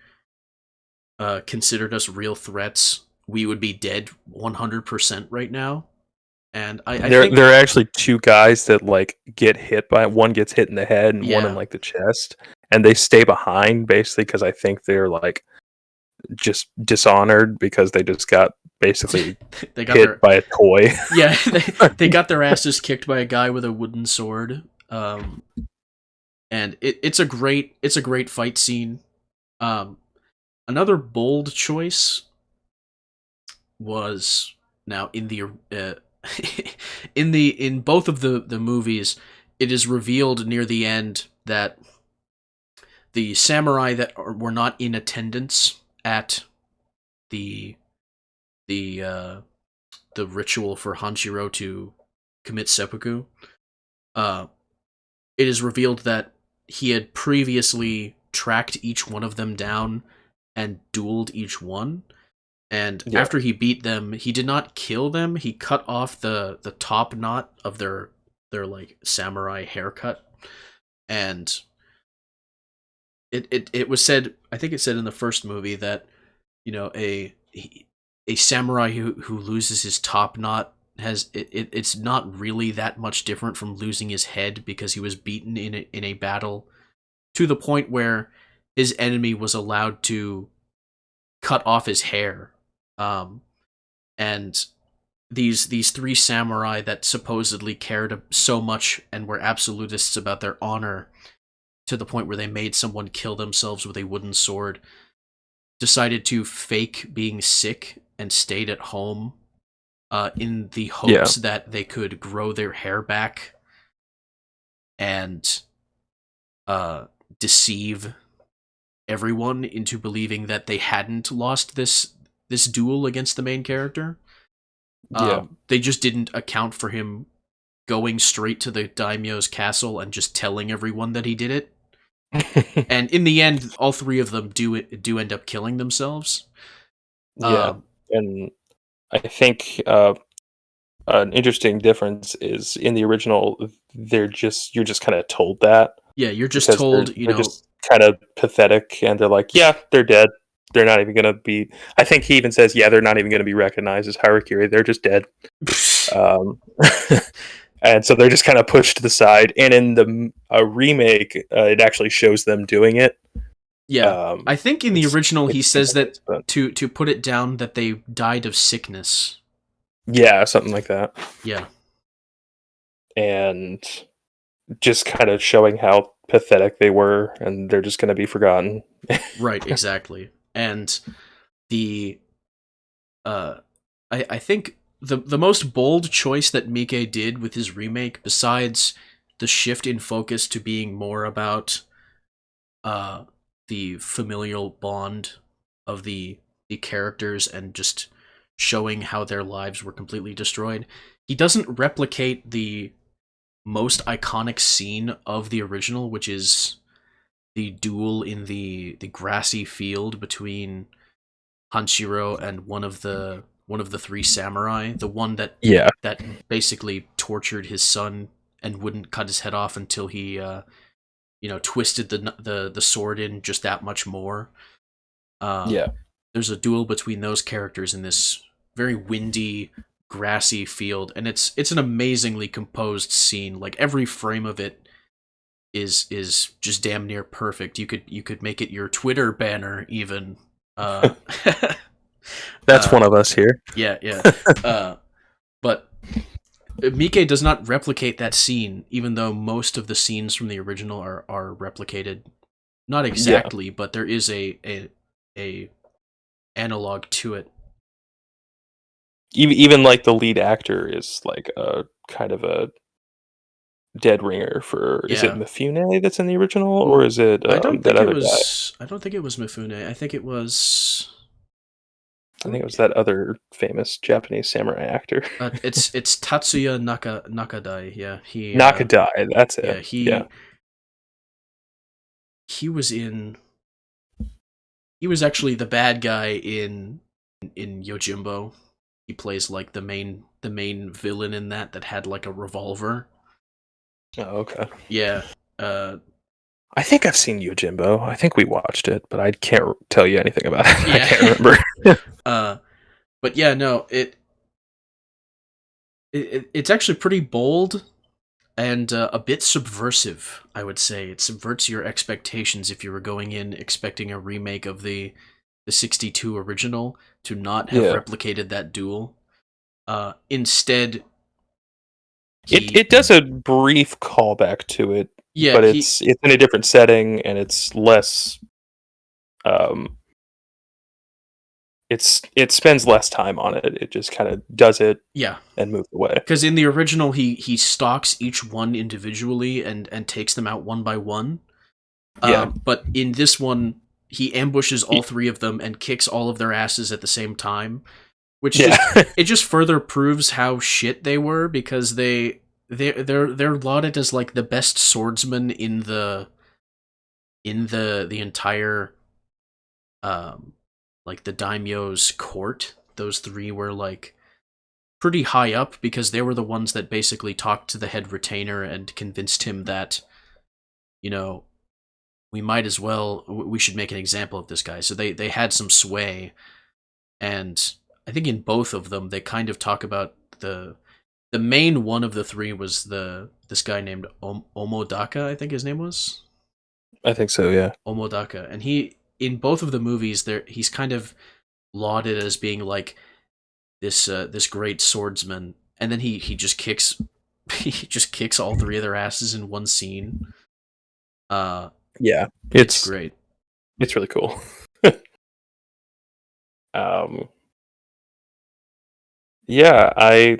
considered us real threats, we would be dead 100% right now. And I think there are actually two guys that like get hit by, one gets hit in the head and one in like the chest, and they stay behind basically because I think they're like just dishonored because they just got basically they got hit by a toy. Yeah, they got their asses kicked by a guy with a wooden sword. And it's a great fight scene. Another bold choice was now in the in both of the movies, it is revealed near the end that the samurai that were not in attendance at the ritual for Hanshiro to commit seppuku, it is revealed that he had previously tracked each one of them down and dueled each one. And after he beat them, he did not kill them. He cut off the top knot of their like samurai haircut. And it was said, I think it said in the first movie that, a samurai who loses his top knot it's not really that much different from losing his head, because he was beaten in a battle to the point where his enemy was allowed to cut off his hair. And these three samurai that supposedly cared so much and were absolutists about their honor to the point where they made someone kill themselves with a wooden sword, decided to fake being sick and stayed at home in the hopes that they could grow their hair back and deceive everyone into believing that they hadn't lost this duel against the main character. They just didn't account for him going straight to the daimyo's castle and just telling everyone that he did it. And in the end, all three of them do end up killing themselves. And I think an interesting difference is in the original, you're just kind of told that. Yeah, you're just told, they're just kind of pathetic, and they're like, yeah, they're dead. They're not even going to be... I think he even says, yeah, they're not even going to be recognized as Harakiri. They're just dead. Um, and so they're just kind of pushed to the side. And in the remake, it actually shows them doing it. Yeah, I think in the original he it's says that but to put it down that they died of sickness. yeah, something like that. Yeah, And just kind of showing how pathetic they were, and they're just going to be forgotten. right, exactly. And the I think the most bold choice that Miike did with his remake, besides the shift in focus to being more about uh the familial bond of the characters and just showing how their lives were completely destroyed, he doesn't replicate the most iconic scene of the original, which is the duel in the grassy field between Hanshiro and one of the three samurai, the one Yeah, that basically tortured his son and wouldn't cut his head off until he twisted the sword in just that much more. Uh, yeah, there's a duel between those characters in this very windy, grassy field, and it's an amazingly composed scene. Like every frame of it is just damn near perfect. You could make it your Twitter banner even. Uh, that's one of us here. yeah, yeah. But Miike does not replicate that scene, even though most of the scenes from the original are replicated. Not Yeah, exactly, but there is a analog to it. even like the lead actor is like a kind of a dead ringer for. Is it Yeah. Mifune that's in the original, or is it I don't that think it other guy? was. I don't think it was Mifune. I think it was. I think it was that other famous Japanese samurai actor. It's Tatsuya Nakadai. Yeah, he. Nakadai, that's Yeah, it. Yeah. he was in. He was actually the bad guy in Yojimbo. He plays like the main villain in that had like a revolver. Oh, okay. Yeah. I think I've seen Yojimbo. I think we watched it, but I can't tell you anything about it. I Yeah. can't remember. uh but yeah, no, it's actually pretty bold and a bit subversive, I would say. It subverts your expectations if you were going in expecting a remake of the 62 original to not have Yeah. replicated that duel. Instead, he It does a brief callback to it, yeah, but he it's in a different setting and it's less um it spends less time on it. It just kind of does it yeah, and moves away. because in the original he stalks each one individually and takes them out one by one. Yeah. But in this one, he ambushes all He- three of them and kicks all of their asses at the same time, which yeah. just further proves how shit they were, because they're lauded as like the best swordsmen in the entire like the daimyo's court. Those three were like pretty high up because they were the ones that basically talked to the head retainer and convinced him that, you know, we should make an example of this guy. So they had some sway, and I think in both of them they kind of talk about the main one of the three was this guy named Omodaka, I think his name was I think so, yeah. Omodaka, and he in both of the movies there he's kind of lauded as being like this great swordsman, and then he just kicks he just kicks all three of their asses in one scene. Uh, Yeah. it's great. It's really cool. um yeah, I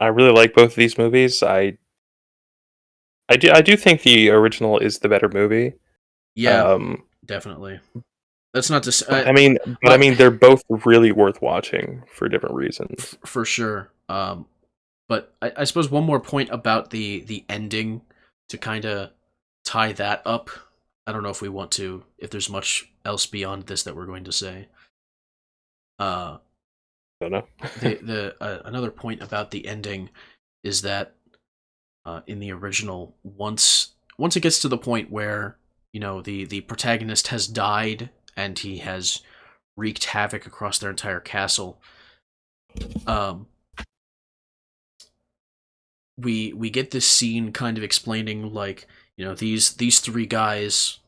really like both of these movies. I do think the original is the better movie. Yeah, Um definitely. That's not to but say, I mean they're both really worth watching for different reasons. for sure. But I suppose one more point about the ending to kind of tie that up. I don't know if we want to, if there's much else beyond this that we're going to say. Uh, I don't know. the another point about the ending is that in the original, once it gets to the point where the protagonist has died and he has wreaked havoc across their entire castle, um, we get this scene kind of explaining, like, these three guys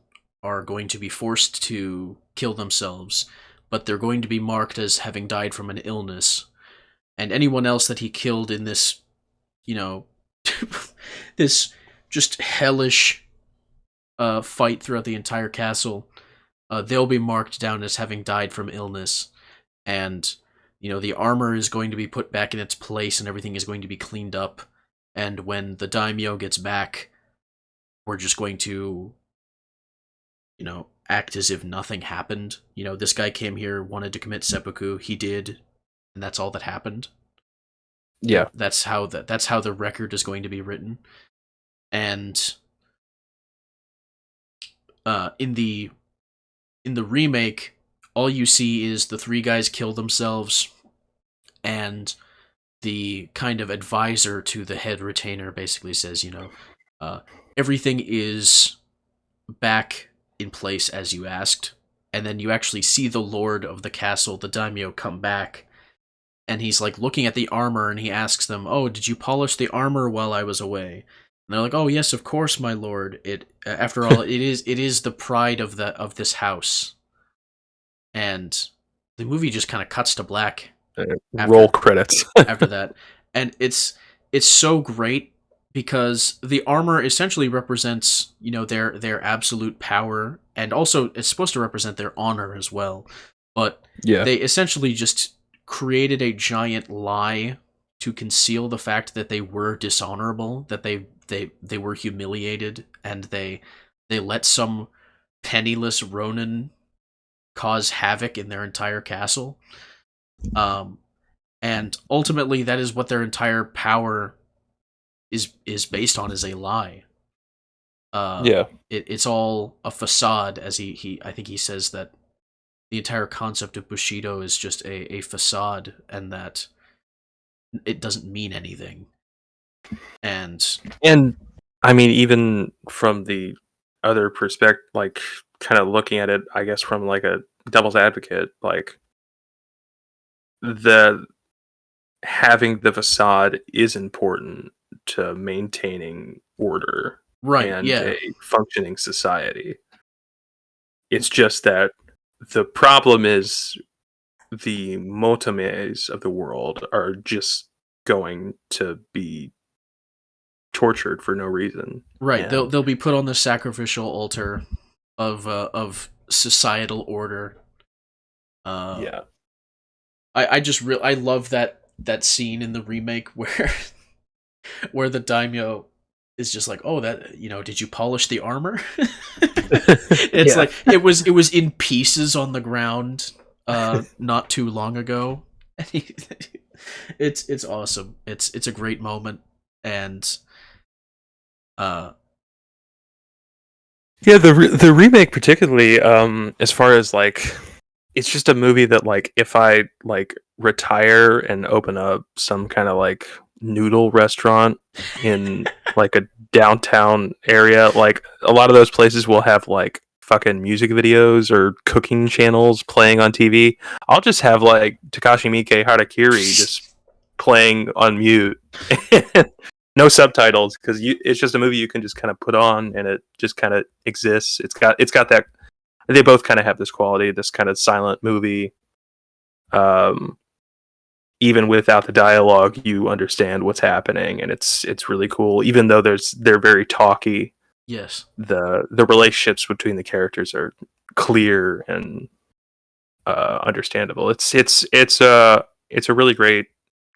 are going to be forced to kill themselves, but they're going to be marked as having died from an illness, and anyone else that he killed in this, this just hellish fight throughout the entire castle, they'll be marked down as having died from illness, and the armor is going to be put back in its place, and everything is going to be cleaned up. And when the daimyo gets back, we're just going to, act as if nothing happened. This guy came here, wanted to commit seppuku, he did, and that's all that happened. Yeah, that's how the record is going to be written. And in the remake, all you see is the three guys kill themselves, and the kind of advisor to the head retainer basically says, everything is back in place as you asked. And then you actually see the lord of the castle, the daimyo, come back, and he's like looking at the armor, and he asks them, "Oh, did you polish the armor while I was away?" And they're like, "Oh yes, of course, my lord. It after all, it is the pride of this house." And the movie just kind of cuts to black. Roll credits after that, and it's so great because the armor essentially represents their absolute power, and also it's supposed to represent their honor as well. But they essentially just created a giant lie to conceal the fact that they were dishonorable, that they were humiliated, and they let some penniless ronin cause havoc in their entire castle. And ultimately, that is what their entire power is based on, is a lie. It's all a facade, as I think he says that the entire concept of Bushido is just a facade, and that it doesn't mean anything. And I mean, even from the other perspective, like kind of looking at it, I guess from like a devil's advocate, like having the facade is important to maintaining order, right, and yeah, a functioning society. It's just that the problem is the motomes of the world are just going to be tortured for no reason. right. They'll be put on the sacrificial altar of societal order. Yeah. I love that scene in the remake where the daimyo is just like, "Oh, that, did you polish the armor?" It's like it was in pieces on the ground not too long ago. It's awesome. It's a great moment. And the remake particularly, as far as like, it's just a movie that, like, if I like retire and open up some kind of like noodle restaurant in like a downtown area, like a lot of those places will have like fucking music videos or cooking channels playing on TV. I'll just have like Takashi Miike Harakiri just playing on mute. No subtitles, because it's just a movie you can just kind of put on and it just kind of exists. It's got that. They both kind of have this quality, this kind of silent movie. Even without the dialogue, you understand what's happening, and it's really cool. Even though they're very talky, yes, the relationships between the characters are clear and understandable. It's a really great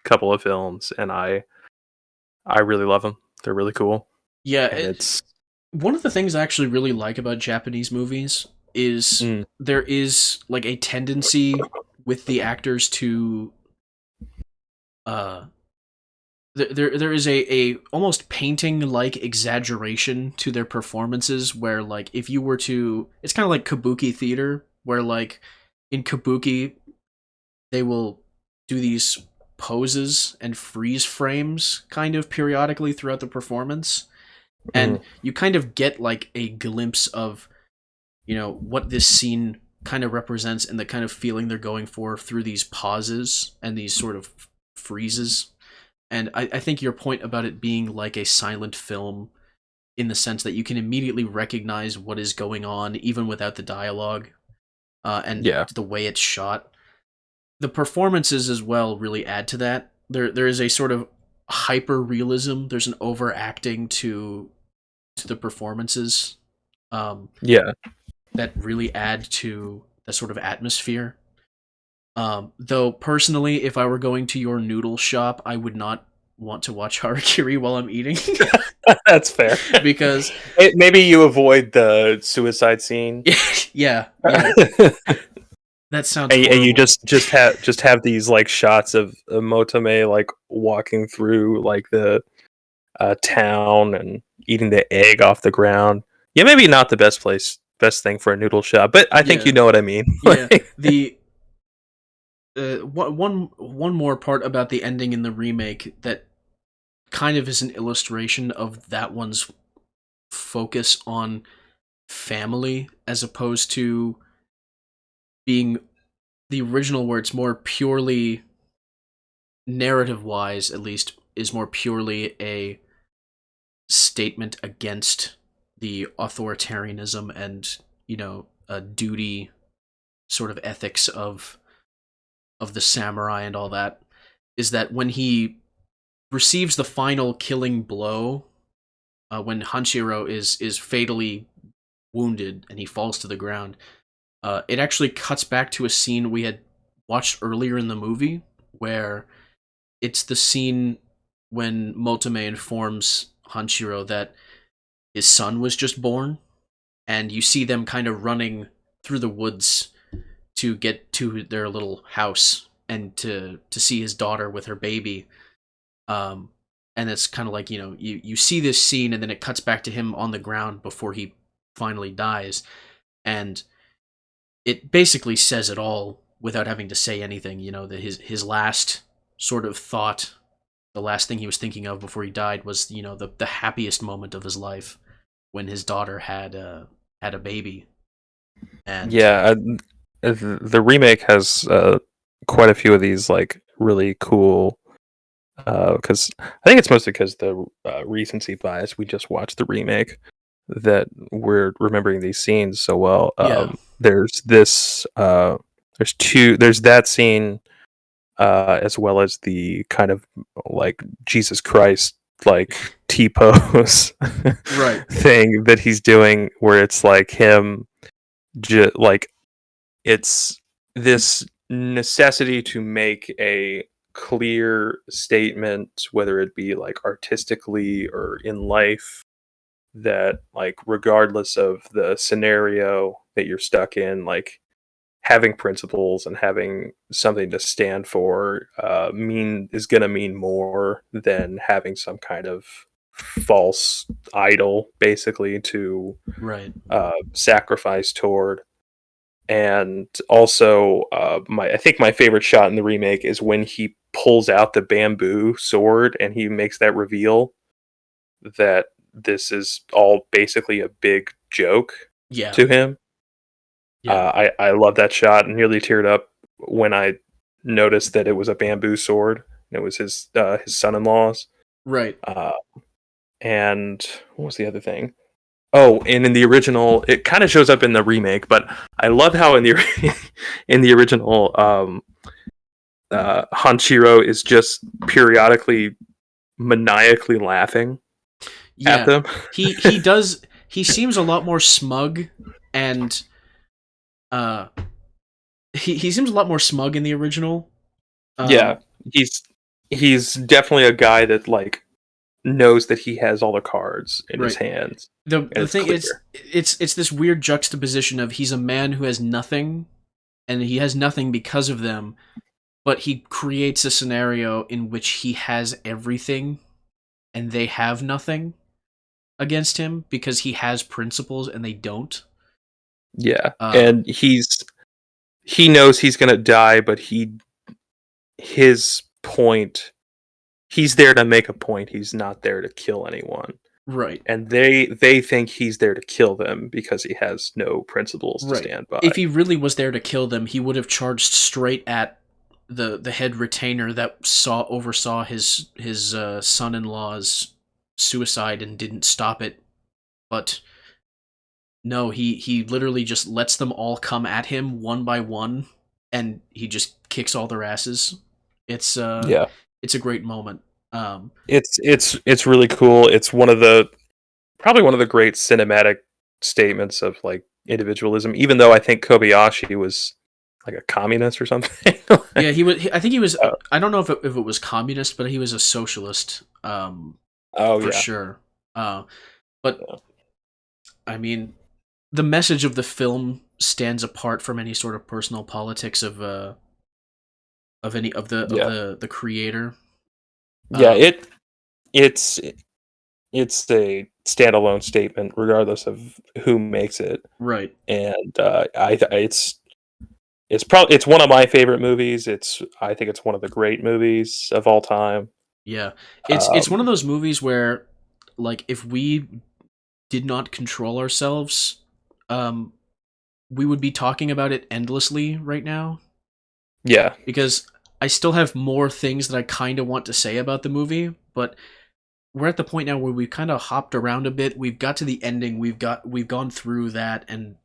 couple of films, and I really love them. They're really cool. Yeah, and it's one of the things I actually really like about Japanese movies is there is like a tendency with the actors to there is a almost painting like exaggeration to their performances, where like if you were to, it's kind of like kabuki theater, where like in kabuki they will do these poses and freeze frames kind of periodically throughout the performance, and you kind of get like a glimpse of what this scene kind of represents and the kind of feeling they're going for through these pauses and these sort of freezes. And I think your point about it being like a silent film in the sense that you can immediately recognize what is going on even without the dialogue, and Yeah. the way it's shot. The performances as well really add to that. There is a sort of hyper realism. There's an overacting to the performances, um, Yeah. that really add to the sort of atmosphere. Though personally, if I were going to your noodle shop, I would not want to watch Harakiri while I'm eating. That's fair. Because Maybe you avoid the suicide scene. yeah, that sounds And you horrible. just have these like shots of Motome like walking through like the town and eating the egg off the ground. Yeah, maybe not the best thing for a noodle shop, but I think Yeah, you know what I mean. yeah. The one more part about the ending in the remake that kind of is an illustration of that one's focus on family as opposed to being the original, where it's more purely narrative wise, at least, is more purely a statement against the authoritarianism and, a duty sort of ethics of the samurai and all that. Is that when he receives the final killing blow, when Hanshiro is fatally wounded and he falls to the ground, it actually cuts back to a scene we had watched earlier in the movie, where it's the scene when Motome informs Hanshiro that his son was just born, and you see them kind of running through the woods to get to their little house and to see his daughter with her baby. Um, and it's kind of like, you see this scene and then it cuts back to him on the ground before he finally dies, and it basically says it all without having to say anything. That his last sort of thought, the last thing he was thinking of before he died was, the happiest moment of his life when his daughter had a baby. And Yeah, the remake has quite a few of these like really cool. Because I think it's mostly because the recency bias. We just watched the remake that we're remembering these scenes so well. yeah, There's this. There's two. There's that scene, as well as the kind of like Jesus Christ like T pose right, thing that he's doing, where it's like him, like it's this necessity to make a clear statement, whether it be like artistically or in life, that like regardless of the scenario that you're stuck in, like having principles and having something to stand for mean is going to mean more than having some kind of false idol basically to right. sacrifice toward. And also I think my favorite shot in the remake is when he pulls out the bamboo sword and he makes that reveal that this is all basically a big joke Yeah, to him. yeah, I love that shot and nearly teared up when I noticed that it was a bamboo sword. It was his son-in-law's. right. Uh, and what was the other thing? Oh, and in the original, it kind of shows up in the remake, but I love how in the in the original, Hanshiro is just periodically maniacally laughing at Yeah, them. he does. He seems a lot more smug, and uh, he seems a lot more smug in the original. Yeah, Um, he's he's definitely a guy that like knows that he has all the cards in his right. hands, and The it's thing is, clear. it's this weird juxtaposition of he's a man who has nothing, and he has nothing because of them, but he creates a scenario in which he has everything, and they have nothing against him because he has principles and they don't. Yeah, Uh, and he knows he's gonna die, but his point, he's there to make a point. He's not there to kill anyone, right. and they think he's there to kill them because he has no principles to Right. stand by. If he really was there to kill them, he would have charged straight at the head retainer that oversaw his son-in-law's suicide and didn't stop it, but no, he literally just lets them all come at him one by one, and he just kicks all their asses. It's Yeah, it's a great moment. it's really cool. It's probably one of the great cinematic statements of like individualism. Even though I think Kobayashi was like a communist or something. Yeah, he was. I think he was. Oh, I don't know if it was communist, but he was a socialist, oh for yeah, sure. But yeah, I mean, the message of the film stands apart from any sort of personal politics of any of yeah. the creator. Yeah, Um, it's it's a standalone statement regardless of who makes it, right. and it's one of my favorite movies. I think it's one of the great movies of all time. Yeah. It's one of Um, those movies where, like, if we did not control ourselves, um, we would be talking about it endlessly right now, yeah, because I still have more things that I kind of want to say about the movie, but we're at the point now where we've kind of hopped around a bit. We've got to the ending. We've gone through that, and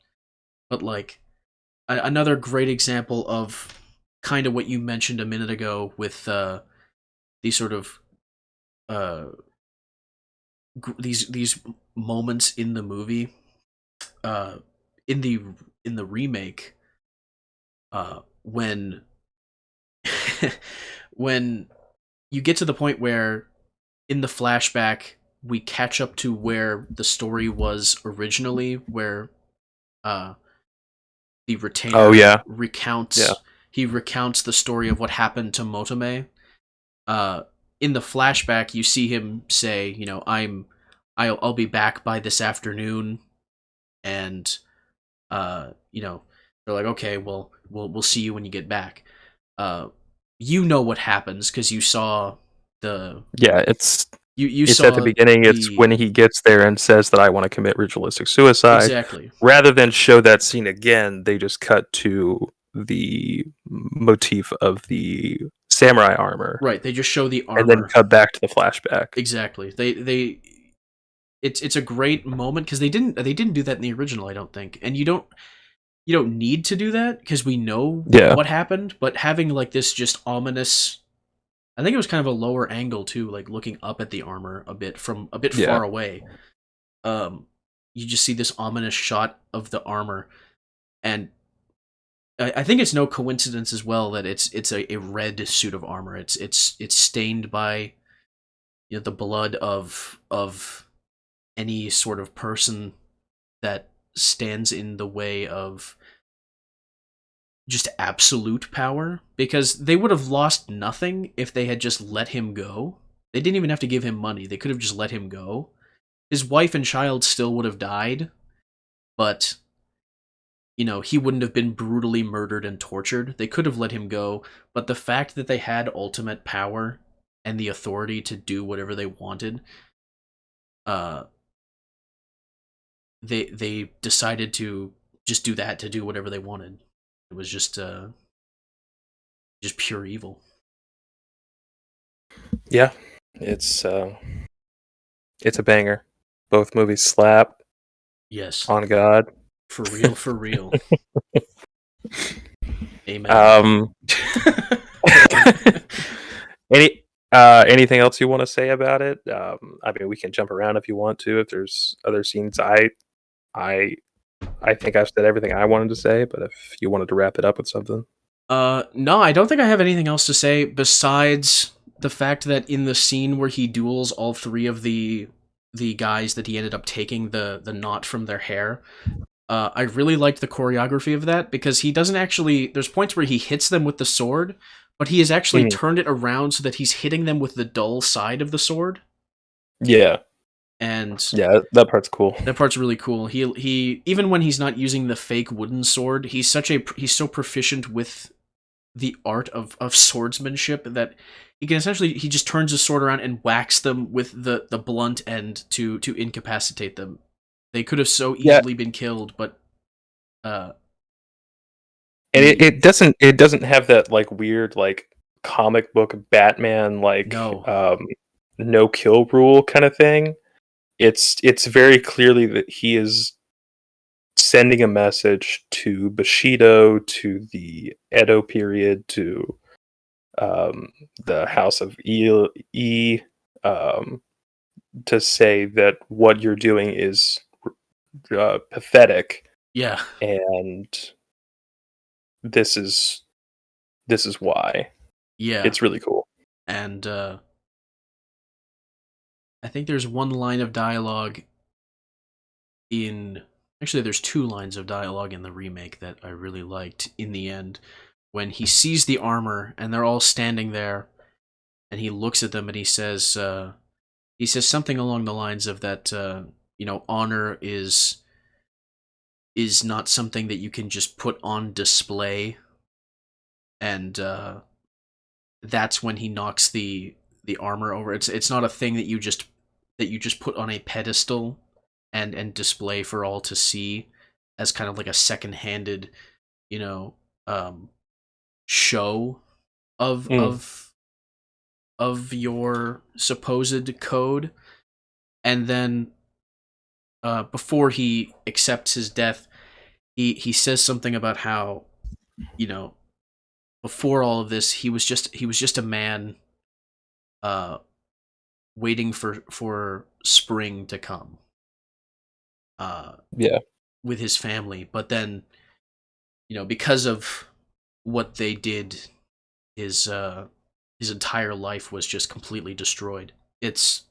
but like another great example of kind of what you mentioned a minute ago with these sort of uh these moments in the movie, uh in the remake, when when you get to the point where in the flashback we catch up to where the story was originally, where uh the oh retainer yeah, yeah, recounts the story of what happened to Motome. uh in the flashback you see him say, I'll be back by this afternoon, and they're like, okay, well, we'll see you when you get back. uh you know what happens because you saw the yeah. you It's at the saw beginning. It's the when he gets there and says that I want to commit ritualistic suicide. exactly Rather than show that scene again, they just cut to the motif of the samurai armor right, they just show the and then armor. cut back to the flashback. Exactly, they it's a great moment because they didn't do that in the original, I don't think, and you don't need to do that because we know Yeah, what happened. But having like this just ominous, I think it was kind of a lower angle too, like looking up at the armor a bit from a bit yeah, far away. um you just see this ominous shot of the armor, and I think it's no coincidence as well that it's a red suit of armor. It's stained by, the blood of any sort of person that stands in the way of just absolute power, because they would have lost nothing if they had just let him go. They didn't even have to give him money. They could have just let him go. His wife and child still would have died, but he wouldn't have been brutally murdered and tortured. They could have let him go, but the fact that they had ultimate power and the authority to do whatever they wanted, uh they decided to just do that, to do whatever they wanted. It was just pure evil. yeah. It's uh, it's a banger. Both movies slap Yes. on God. For real, for real. Amen. Um, anything else you want to say about it? I mean, we can jump around if you want to. If there's other scenes, I I think I've said everything I wanted to say. But if you wanted to wrap it up with something, No, I don't think I have anything else to say besides the fact that in the scene where he duels all three of the guys that he ended up taking the knot from their hair, I really liked the choreography of that, because he doesn't actually. There's points where he hits them with the sword, but he has actually Mhm. turned it around so that he's hitting them with the dull side of the sword, Yeah, and yeah, that part's cool. that part's really cool. He even when he's not using the fake wooden sword, he's so proficient with the art of swordsmanship that he just turns his sword around and whacks them with the blunt end to incapacitate them. They could have so Yeah, easily been killed, but uh And it doesn't have that like weird like comic book Batman like No. no kill rule kind of thing. It's very clearly that he is sending a message to Bushido, to the Edo period, to um, the House of E, um, to say that what you're doing is pathetic, Yeah. and this is this is why. Yeah. It's really cool. And I think there's one line of dialogue in actually there's two lines of dialogue in the remake that I really liked in the end when he sees the armor and they're all standing there and he looks at them and he says something along the lines of that honor is not something that you can just put on display, and that's when he knocks the armor over. It's not a thing that you just put on a pedestal and display for all to see as kind of like a second-handed, you know, um, show of Mm, your supposed code. And then before he accepts his death, he says something about how, you know, before all of this, he was just a man uh waiting for spring to come uh yeah, with his family. But then, because of what they did, his his entire life was just completely destroyed. It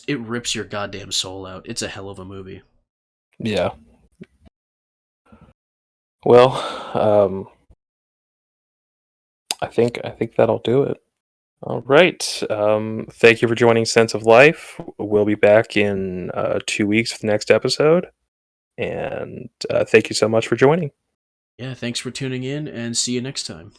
rips your goddamn soul out. It's a hell of a movie. yeah. Well, I think that'll do it. All right. Thank you for joining Sense of Life. We'll be back in 2 weeks for the next episode. And thank you so much for joining. Yeah, thanks for tuning in and see you next time.